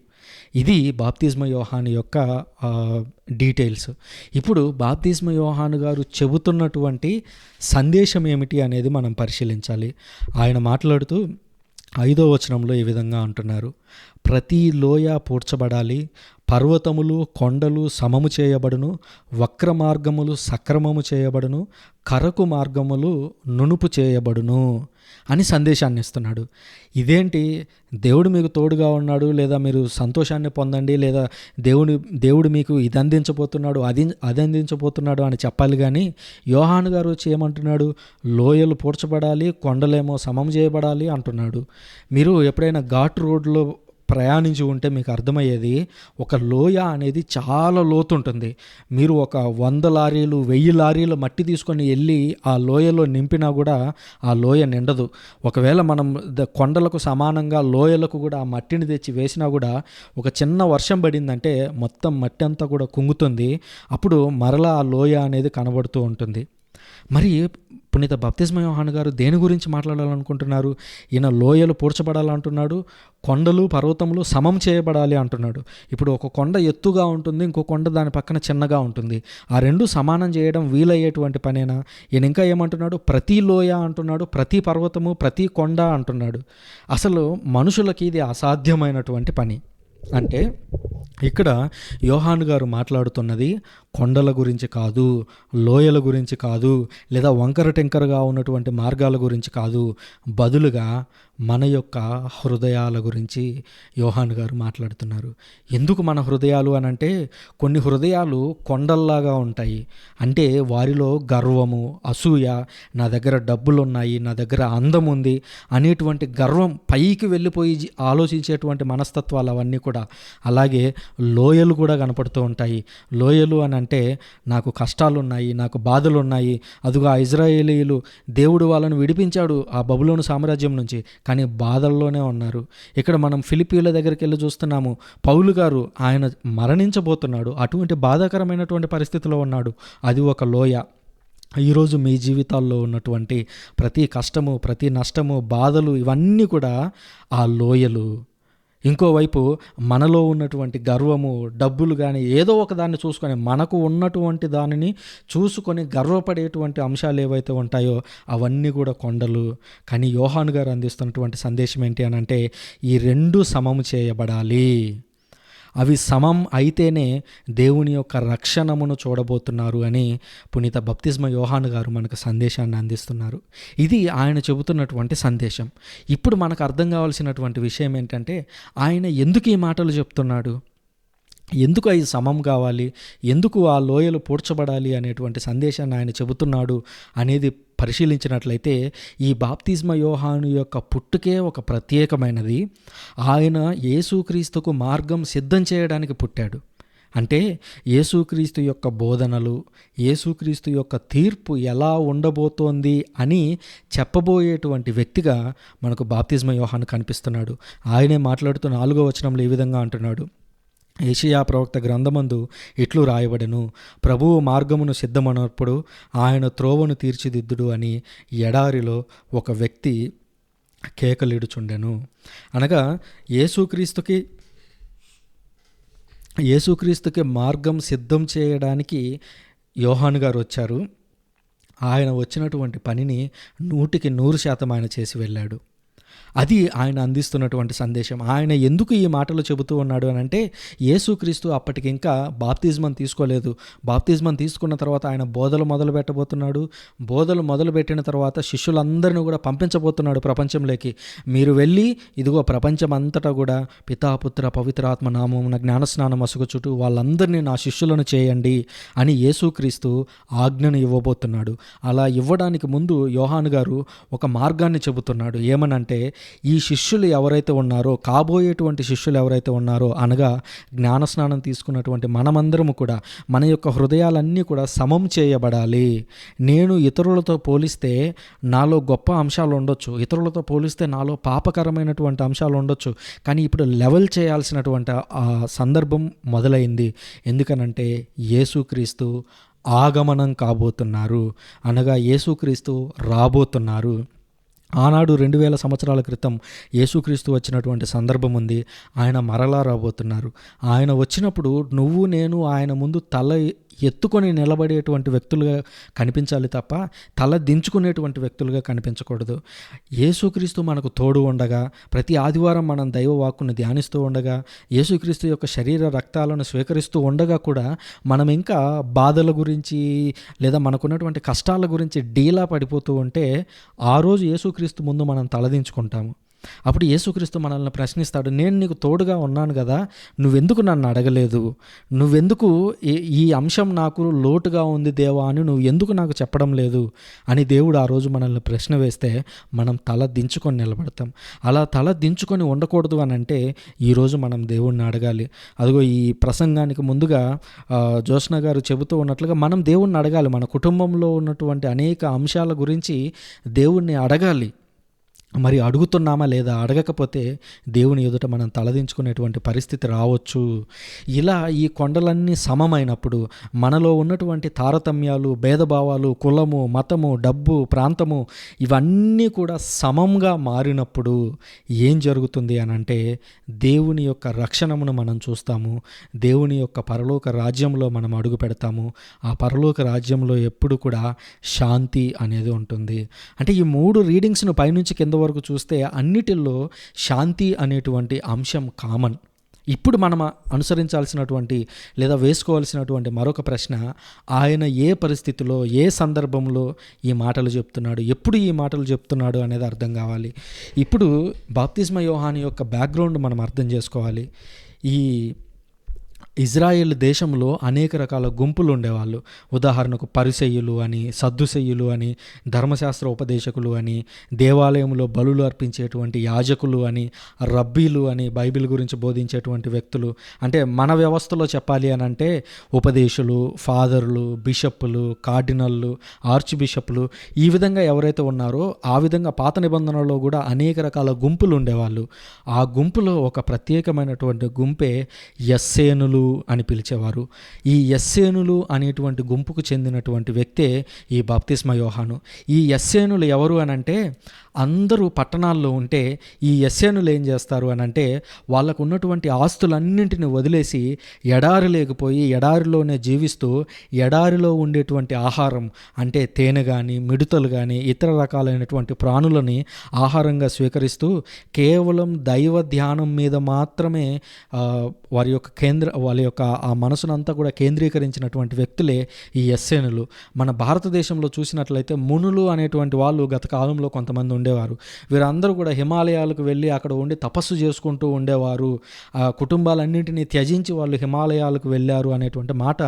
ఇది బాప్తిస్మ యోహాను యొక్క డీటెయిల్స్. ఇప్పుడు బాప్తిస్మ యోహాను గారు చెబుతున్నటువంటి సందేశం ఏమిటి అనేది మనం పరిశీలించాలి. ఆయన మాట్లాడుతూ 5వ వచనంలో ఈ విధంగా అంటున్నారు: ప్రతి లోయ పూడ్చబడాలి, పర్వతములు కొండలు సమము చేయబడును, వక్ర మార్గములు సక్రమము చేయబడును, కరకు మార్గములు నునుపు చేయబడును అని సందేశాన్ని ఇస్తున్నాడు. ఇదేంటి, దేవుడు మీకు తోడుగా ఉన్నాడు, లేదా మీరు సంతోషాన్ని పొందండి, లేదా దేవుడు మీకు ఇది అందించబోతున్నాడు, అది అందించబోతున్నాడు అని చెప్పాలి. కానీ యోహాను గారు వచ్చి ఏమంటున్నాడు? లోయలు పూడ్చబడాలి, కొండలేమో సమం చేయబడాలి అంటున్నాడు. మీరు ఎప్పుడైనా ఘాట్ రోడ్లో ప్రయాణించి ఉంటే మీకు అర్థమయ్యేది, ఒక లోయ అనేది చాలా లోతుంటుంది. మీరు ఒక 100 లారీలు 1000 లారీలు మట్టి తీసుకొని వెళ్ళి ఆ లోయలో నింపినా కూడా ఆ లోయ నిండదు. ఒకవేళ మనం కొండలకు సమానంగా లోయలకు కూడా ఆ మట్టిని తెచ్చి వేసినా కూడా ఒక చిన్న వర్షం పడిందంటే మొత్తం మట్టి అంతా కూడా కుంగుతుంది. అప్పుడు మరలా ఆ లోయ అనేది కనబడుతూ ఉంటుంది. మరి పునీత బాప్తిస్మ యోహాను గారు దేని గురించి మాట్లాడాలనుకుంటున్నారు? ఈయన లోయలు పూడ్చబడాలంటున్నాడు, కొండలు పర్వతములు సమం చేయబడాలి అంటున్నాడు. ఇప్పుడు ఒక కొండ ఎత్తుగా ఉంటుంది, ఇంకో కొండ దాని పక్కన చిన్నగా ఉంటుంది. ఆ రెండు సమానం చేయడం వీలయ్యేటువంటి పనేనా? ఈయన ఇంకా ఏమంటున్నాడు? ప్రతి లోయ అంటున్నాడు, ప్రతి పర్వతము ప్రతి కొండ అంటున్నాడు. అసలు మనుషులకి ఇది అసాధ్యమైనటువంటి పని. అంటే ఇక్కడ యోహాను గారు మాట్లాడుతున్నది కొండల గురించి కాదు, లోయల గురించి కాదు, లేదా వంకర టెంకరగా ఉన్నటువంటి మార్గాల గురించి కాదు, బదులుగా మన యొక్క హృదయాల గురించి యోహాను గారు మాట్లాడుతున్నారు. ఎందుకు మన హృదయాలు అనంటే, కొన్ని హృదయాలు కొండల్లాగా ఉంటాయి. అంటే వారిలో గర్వము, అసూయ, నా దగ్గర డబ్బులు ఉన్నాయి, నా దగ్గర అందం ఉంది అనేటువంటి గర్వం పైకి వెళ్ళిపోయి ఆలోచించేటువంటి మనస్తత్వాలు అవన్నీ కూడా. అలాగే లోయలు కూడా కనపడుతూ ఉంటాయి. లోయలు అని అంటే, నాకు కష్టాలు ఉన్నాయి, నాకు బాధలు ఉన్నాయి, అదుగో ఆ ఇజ్రాయేలీయులు దేవుడు వాళ్ళను విడిపించాడు ఆ బబులోను సామ్రాజ్యం నుంచి, కానీ బాధల్లోనే ఉన్నారు. ఇక్కడ మనం ఫిలిప్పీల దగ్గరికి వెళ్ళి చూస్తున్నాము, పౌలు గారు ఆయన మరణించబోతున్నాడు, అటువంటి బాధాకరమైనటువంటి పరిస్థితిలో ఉన్నాడు. అది ఒక లోయ. ఈరోజు మీ జీవితాల్లో ఉన్నటువంటి ప్రతి కష్టము, ప్రతి నష్టము, బాధలు ఇవన్నీ కూడా ఆ లోయలు. ఇంకోవైపు మనలో ఉన్నటువంటి గర్వము, డబ్బులు కానీ ఏదో ఒక దాన్ని చూసుకొని, మనకు ఉన్నటువంటి దానిని చూసుకొని గర్వపడేటువంటి అంశాలు ఏవైతే ఉంటాయో అవన్నీ కూడా కొండలు. కానీ యోహాను గారు అందిస్తున్నటువంటి సందేశం ఏంటి అని అంటే, ఈ రెండు సమము చేయబడాలి. అవి సమం అయితేనే దేవుని యొక్క రక్షణమును చూడబోతున్నారు అని పునీత బాప్తిస్మ యోహాను గారు మనకు సందేశాన్ని అందిస్తున్నారు. ఇది ఆయన చెబుతున్నటువంటి సందేశం. ఇప్పుడు మనకు అర్థం కావాల్సినటువంటి విషయం ఏంటంటే, ఆయన ఎందుకు ఈ మాటలు చెప్తున్నాడు, ఎందుకు అవి సమం కావాలి, ఎందుకు ఆ లోయలు పూడ్చబడాలి అనేటువంటి సందేశాన్ని ఆయన చెబుతున్నాడు అనేది పరిశీలించినట్లయితే, ఈ బాప్తిస్మ యోహాను యొక్క పుట్టుకే ఒక ప్రత్యేకమైనది. ఆయన యేసుక్రీస్తుకు మార్గం సిద్ధం చేయడానికి పుట్టాడు. అంటే యేసుక్రీస్తు యొక్క బోధనలు, యేసుక్రీస్తు యొక్క తీర్పు ఎలా ఉండబోతోంది అని చెప్పబోయేటువంటి వ్యక్తిగా మనకు బాప్తిస్మ యోహాను కనిపిస్తున్నాడు. ఆయనే మాట్లాడుతూ 4వ వచనంలో ఈ విధంగా అంటున్నాడు: యెషయా ప్రవక్త గ్రంథమందు ఇట్లు రాయబడెను, ప్రభువు మార్గమును సిద్ధమన్నప్పుడు ఆయన త్రోవను తీర్చిదిద్దుడు అని ఎడారిలో ఒక వ్యక్తి కేకలిడుచుండెను. అనగా యేసుక్రీస్తుకి మార్గం సిద్ధం చేయడానికి యోహాను గారు వచ్చారు. ఆయన వచ్చినటువంటి పనిని 100% ఆయన చేసి వెళ్ళాడు. అది ఆయన అందిస్తున్నటువంటి సందేశం. ఆయన ఎందుకు ఈ మాటలు చెబుతూ ఉన్నాడు అని అంటే, యేసుక్రీస్తు అప్పటికి ఇంకా బాప్తిజమం తీసుకోలేదు. బాప్తిజమం తీసుకున్న తర్వాత ఆయన బోధలు మొదలు పెట్టబోతున్నాడు. బోధలు మొదలుపెట్టిన తర్వాత శిష్యులందరినీ కూడా పంపించబోతున్నాడు ప్రపంచంలోకి. మీరు వెళ్ళి ఇదిగో ప్రపంచం అంతటా కూడా పితాపుత్ర పవిత్రాత్మ నామమున జ్ఞానస్నానం అసుగుచుటూ వాళ్ళందరినీ నా శిష్యులను చేయండి అని యేసుక్రీస్తు ఆజ్ఞను ఇవ్వబోతున్నాడు. అలా ఇవ్వడానికి ముందు యోహాను గారు ఒక మార్గాన్ని చెబుతున్నాడు. ఏమనంటే, ఈ శిష్యులు ఎవరైతే ఉన్నారో, కాబోయేటువంటి శిష్యులు ఎవరైతే ఉన్నారో, అనగా జ్ఞానస్నానం తీసుకున్నటువంటి మనమందరము కూడా మన యొక్క హృదయాలన్నీ కూడా సమం చేయబడాలి. నేను ఇతరులతో పోలిస్తే నాలో గొప్ప అంశాలు ఉండొచ్చు, ఇతరులతో పోలిస్తే నాలో పాపకరమైనటువంటి అంశాలు ఉండొచ్చు, కానీ ఇప్పుడు లెవెల్ చేయాల్సినటువంటి ఆ సందర్భం మొదలైంది. ఎందుకనంటే యేసుక్రీస్తు ఆగమనం కాబోతున్నారు, అనగా యేసుక్రీస్తు రాబోతున్నారు. ఆనాడు 2000 సంవత్సరాల క్రితం యేసుక్రీస్తు వచ్చినటువంటి సందర్భం ఉంది. ఆయన మరలా రాబోతున్నారు. ఆయన వచ్చినప్పుడు నువ్వు నేను ఆయన ముందు తల ఎత్తుకొని నిలబడేటువంటి వ్యక్తులుగా కనిపించాలి తప్ప తల దించుకునేటువంటి వ్యక్తులుగా కనిపించకూడదు. యేసుక్రీస్తు మనకు తోడు ఉండగా, ప్రతి ఆదివారం మనం దైవ వాక్కును ధ్యానిస్తూ ఉండగా, యేసుక్రీస్తు యొక్క శరీర రక్తాలను స్వీకరిస్తూ ఉండగా కూడా మనం ఇంకా బాధల గురించి లేదా మనకున్నటువంటి కష్టాల గురించి డీలా పడిపోతూ ఉంటే ఆ రోజు యేసుక్రీస్తు ముందు మనం తలదించుకుంటాము. అప్పుడు యేసుక్రీస్తు మనల్ని ప్రశ్నిస్తాడు, నేను నీకు తోడుగా ఉన్నాను కదా, నువ్వెందుకు నన్ను అడగలేదు, నువ్వెందుకు ఈ అంశం నాకు లోటుగా ఉంది దేవా అని నువ్వు ఎందుకు నాకు చెప్పడం లేదు అని దేవుడు ఆ రోజు మనల్ని ప్రశ్న వేస్తే మనం తల దించుకొని నిలబడతాం. అలా తల దించుకొని ఉండకూడదు అని అంటే ఈరోజు మనం దేవుణ్ణి అడగాలి. అదిగో ఈ ప్రసంగానికి ముందుగా జోష్న గారు చెబుతూ ఉన్నట్లుగా మనం దేవుణ్ణి అడగాలి. మన కుటుంబంలో ఉన్నటువంటి అనేక అంశాల గురించి దేవుణ్ణి అడగాలి. మరి అడుగుతున్నామా లేదా? అడగకపోతే దేవుని ఎదుట మనం తలదించుకునేటువంటి పరిస్థితి రావచ్చు. ఇలా ఈ కొండలన్నీ సమమైనప్పుడు మనలో ఉన్నటువంటి తారతమ్యాలు, భేదభావాలు, కులము, మతము, డబ్బు, ప్రాంతము ఇవన్నీ కూడా సమంగా మారినప్పుడు ఏం జరుగుతుంది అని అంటే దేవుని యొక్క రక్షణమును మనం చూస్తాము. దేవుని యొక్క పరలోక రాజ్యంలో మనం అడుగు పెడతాము. ఆ పరలోక రాజ్యంలో ఎప్పుడు కూడా శాంతి అనేది ఉంటుంది. అంటే ఈ 3 రీడింగ్స్ను పైనుంచి కింద వరకు చూస్తే అన్నిటిల్లో శాంతి అనేటువంటి అంశం కామన్. ఇప్పుడు మనం అనుసరించాల్సినటువంటి లేదా వేసుకోవాల్సినటువంటి మరొక ప్రశ్న, ఆయన ఏ పరిస్థితిలో, ఏ సందర్భంలో ఈ మాటలు చెప్తున్నాడు, ఎప్పుడు ఈ మాటలు చెప్తున్నాడు అనేది అర్థం కావాలి. ఇప్పుడు బాప్తిస్మ యోహాను యొక్క బ్యాక్గ్రౌండ్ మనం అర్థం చేసుకోవాలి. ఈ ఇజ్రాయేల్ దేశంలో అనేక రకాల గుంపులు ఉండేవాళ్ళు. ఉదాహరణకు పరిసయ్యులు అని, సద్దుసయ్యులు అని, ధర్మశాస్త్ర ఉపదేశకులు అని, దేవాలయంలో బలులు అర్పించేటువంటి యాజకులు అని, రబ్బీలు అని, బైబిల్ గురించి బోధించేటువంటి వ్యక్తులు. అంటే మన వ్యవస్థలో చెప్పాలి అని అంటే ఉపదేశులు, ఫాదర్లు, బిషప్పులు, కార్డినల్లు, ఆర్చ్ బిషప్లు, ఈ విధంగా ఎవరైతే ఉన్నారో ఆ విధంగా పాత నిబంధనలో కూడా అనేక రకాల గుంపులు ఉండేవాళ్ళు. ఆ గుంపులో ఒక ప్రత్యేకమైనటువంటి గుంపే ఎస్సేనులు అని పిలిచేవారు. ఈ ఎస్సేనులు అనేటువంటి గుంపుకు చెందినటువంటి వ్యక్తే ఈ బాప్తిస్మ యోహాను. ఈ ఎస్సేనులు ఎవరు అని అంటే అందరూ పట్టణాల్లో ఉంటే ఈ ఎస్సేనులు ఏం చేస్తారు అని అంటే వాళ్ళకు ఉన్నటువంటి ఆస్తులన్నింటినీ వదిలేసి ఎడారి లేకపోయి ఎడారిలోనే జీవిస్తూ ఎడారిలో ఉండేటువంటి ఆహారం అంటే తేనె కానీ, మిడతలు కానీ, ఇతర రకాలైనటువంటి ప్రాణులని ఆహారంగా స్వీకరిస్తూ కేవలం దైవ ధ్యానం మీద మాత్రమే వాళ్ళ యొక్క ఆ మనసునంతా కూడా కేంద్రీకరించినటువంటి వ్యక్తులే ఈ ఎస్సేనులు. మన భారతదేశంలో చూసినట్లయితే మునులు అనేటువంటి వాళ్ళు గత కాలంలో కొంతమంది ఉండేవారు. వీరందరూ కూడా హిమాలయాలకు వెళ్ళి అక్కడ ఉండి తపస్సు చేసుకుంటూ ఉండేవారు. ఆ కుటుంబాలన్నింటినీ త్యజించి వాళ్ళు హిమాలయాలకు వెళ్ళారు అనేటువంటి మాట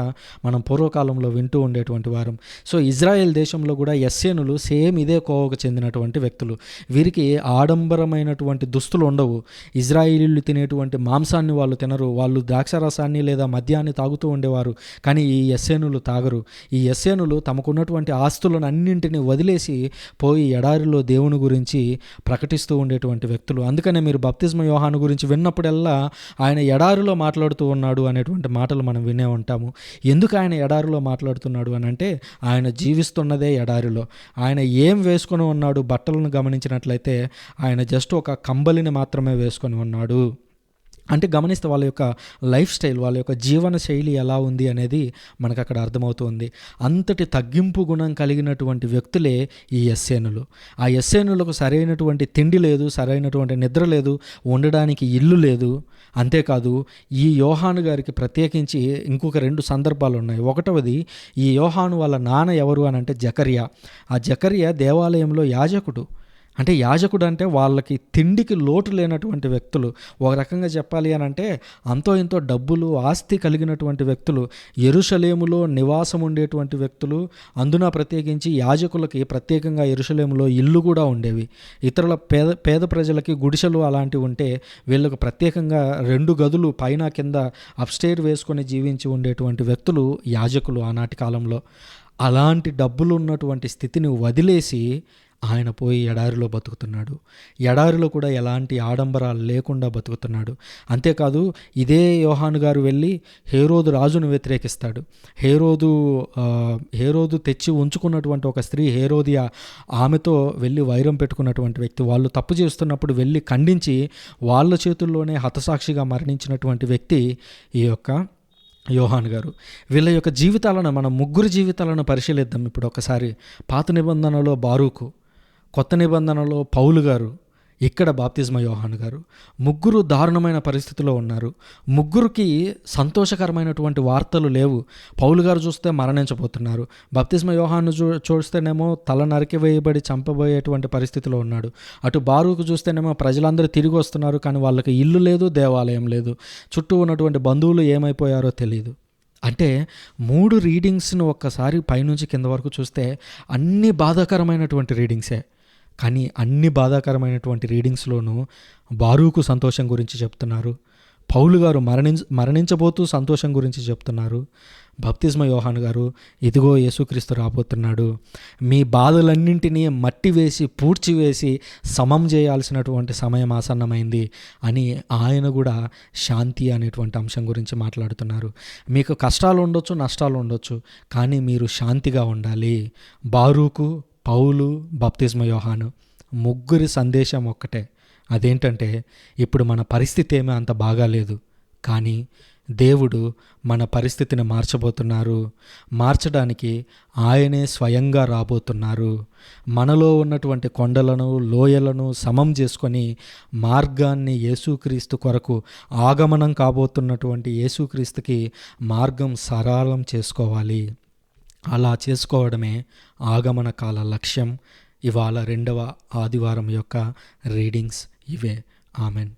మనం పూర్వకాలంలో వింటూ ఉండేటువంటి వారం. సో ఇజ్రాయెల్ దేశంలో కూడా ఎస్సేనులు సేమ్ ఇదే కోవకు చెందినటువంటి వ్యక్తులు. వీరికి ఆడంబరమైనటువంటి దుస్తులు ఉండవు. ఇజ్రాయిలీలు తినేటువంటి మాంసాన్ని వాళ్ళు తినరు. వాళ్ళు ద్రాక్షారసాన్ని లేదా మద్యాన్ని తాగుతూ ఉండేవారు. కానీ ఈ ఎస్సేనులు తాగరు. ఈ ఎస్సేనులు తమకున్నటువంటి ఆస్తులను అన్నింటినీ వదిలేసి పోయి ఎడారిలో దేవుని గురించి ప్రకటిస్తూ ఉండేటువంటి వ్యక్తులు. అందుకనే మీరు బాప్తిస్మ యోహాను గురించి విన్నప్పుడల్లా ఆయన ఎడారిలో మాట్లాడుతూ ఉన్నాడు అనేటువంటి మాటలు మనం వినే ఉంటాము. ఎందుకు ఆయన ఎడారిలో మాట్లాడుతున్నాడు అని అంటే ఆయన జీవిస్తున్నదే ఎడారిలో. ఆయన ఏం వేసుకొని ఉన్నాడు బట్టలను గమనించినట్లయితే ఆయన జస్ట్ ఒక కంబలిని మాత్రమే వేసుకొని ఉన్నాడు. అంటే గమనిస్తే వాళ్ళ యొక్క లైఫ్ స్టైల్, వాళ్ళ యొక్క జీవన శైలి ఎలా ఉంది అనేది మనకు అక్కడ అర్థమవుతుంది. అంతటి తగ్గింపు గుణం కలిగినటువంటి వ్యక్తులే ఈ ఎస్సేనులు. ఆ ఎస్సేనులకు సరైనటువంటి తిండి లేదు, సరైనటువంటి నిద్ర లేదు, ఉండడానికి ఇల్లు లేదు. అంతేకాదు ఈ యోహాను గారికి ప్రత్యేకించి ఇంకొక 2 సందర్భాలు ఉన్నాయి. ఒకటవది, ఈ యోహాను వాళ్ళ నాన్న ఎవరు అని అంటే జకర్యా. ఆ జకర్యా దేవాలయంలో యాజకుడు. అంటే యాజకుడు అంటే వాళ్ళకి తిండికి లోటు లేనటువంటి వ్యక్తులు. ఒక రకంగా చెప్పాలి అని అంటే అంతో ఇంతో డబ్బులు ఆస్తి కలిగినటువంటి వ్యక్తులు, యెరూషలేములో నివాసం ఉండేటువంటి వ్యక్తులు. అందున ప్రత్యేకించి యాజకులకి ప్రత్యేకంగా యెరూషలేములో ఇల్లు కూడా ఉండేవి. ఇతరుల పేద ప్రజలకి గుడిసెలు అలాంటివి ఉంటే వీళ్ళకు ప్రత్యేకంగా 2 గదులు పైన కింద అప్‌స్టేర్ వేసుకొని జీవించి ఉండేటువంటి వ్యక్తులు యాజకులు ఆనాటి కాలంలో. అలాంటి డబ్బులు ఉన్నటువంటి స్థితిని వదిలేసి ఆయన పోయి ఎడారిలో బతుకుతున్నాడు. ఎడారిలో కూడా ఎలాంటి ఆడంబరాలు లేకుండా బతుకుతున్నాడు. అంతేకాదు, ఇదే యోహాను గారు వెళ్ళి హేరోదు రాజును వ్యతిరేకిస్తాడు. హేరోదు తెచ్చి ఉంచుకున్నటువంటి ఒక స్త్రీ హేరోదియా, ఆమెతో వెళ్ళి వైరం పెట్టుకున్నటువంటి వ్యక్తి. వాళ్ళు తప్పు చేస్తున్నప్పుడు వెళ్ళి ఖండించి వాళ్ళ చేతుల్లోనే హతసాక్షిగా మరణించినటువంటి వ్యక్తి ఈ యొక్క యోహాను గారు. వీళ్ళ యొక్క జీవితాలను, మన ముగ్గురు జీవితాలను పరిశీలిద్దాం ఇప్పుడు ఒకసారి. పాత నిబంధనలో బారూకు, కొత్త నిబంధనలో పౌలు గారు, ఇక్కడ బాప్తిస్మ యోహాను గారు. ముగ్గురు దారుణమైన పరిస్థితిలో ఉన్నారు. ముగ్గురికి సంతోషకరమైనటువంటి వార్తలు లేవు. పౌలు గారు చూస్తే మరణించబోతున్నారు. బాప్తిస్మ యోహాను చూస్తేనేమో తల నరికివేయబడి చంపబోయేటువంటి పరిస్థితిలో ఉన్నాడు. అటు బారూకు చూస్తేనేమో ప్రజలందరూ తిరిగి వస్తున్నారు, కానీ వాళ్ళకి ఇల్లు లేదు, దేవాలయం లేదు. చుట్టూ ఉన్నటువంటి బంధువులు ఏమైపోయారో తెలియదు. అంటే 3 రీడింగ్స్ను ఒక్కసారి పైనుంచి కింద వరకు చూస్తే అన్ని బాధాకరమైనటువంటి రీడింగ్సే. కానీ అన్ని బాధాకరమైనటువంటి రీడింగ్స్లోనూ బారూకు సంతోషం గురించి చెప్తున్నారు. పౌలు గారు మరణించబోతూ సంతోషం గురించి చెప్తున్నారు. బాప్తిస్మ యోహాను గారు, ఇదిగో యేసుక్రీస్తు రాబోతున్నాడు, మీ బాధలన్నింటినీ మట్టి వేసి పూడ్చివేసి సమం చేయాల్సినటువంటి సమయం ఆసన్నమైంది అని ఆయన కూడా శాంతి అనేటువంటి అంశం గురించి మాట్లాడుతున్నారు. మీకు కష్టాలు ఉండొచ్చు, నష్టాలు ఉండొచ్చు, కానీ మీరు శాంతిగా ఉండాలి. బారూకు, పౌలు, బాప్తిస్మ యోహాను ముగ్గురి సందేశం ఒక్కటే. అదేంటంటే, ఇప్పుడు మన పరిస్థితి ఏమీ అంత బాగాలేదు, కానీ దేవుడు మన పరిస్థితిని మార్చబోతున్నారు. మార్చడానికి ఆయనే స్వయంగా రాబోతున్నారు. మనలో ఉన్నటువంటి కొండలను, లోయలను సమం చేసుకొని మార్గాన్ని యేసుక్రీస్తు కొరకు, ఆగమనం కాబోతున్నటువంటి యేసుక్రీస్తుకి మార్గం సరళం చేసుకోవాలి. అలా చేసుకోవడమే ఆగమన కాల లక్ష్యం. ఇవాళ 2వ ఆదివారం యొక్క రీడింగ్స్ ఇవే. ఆమెన్.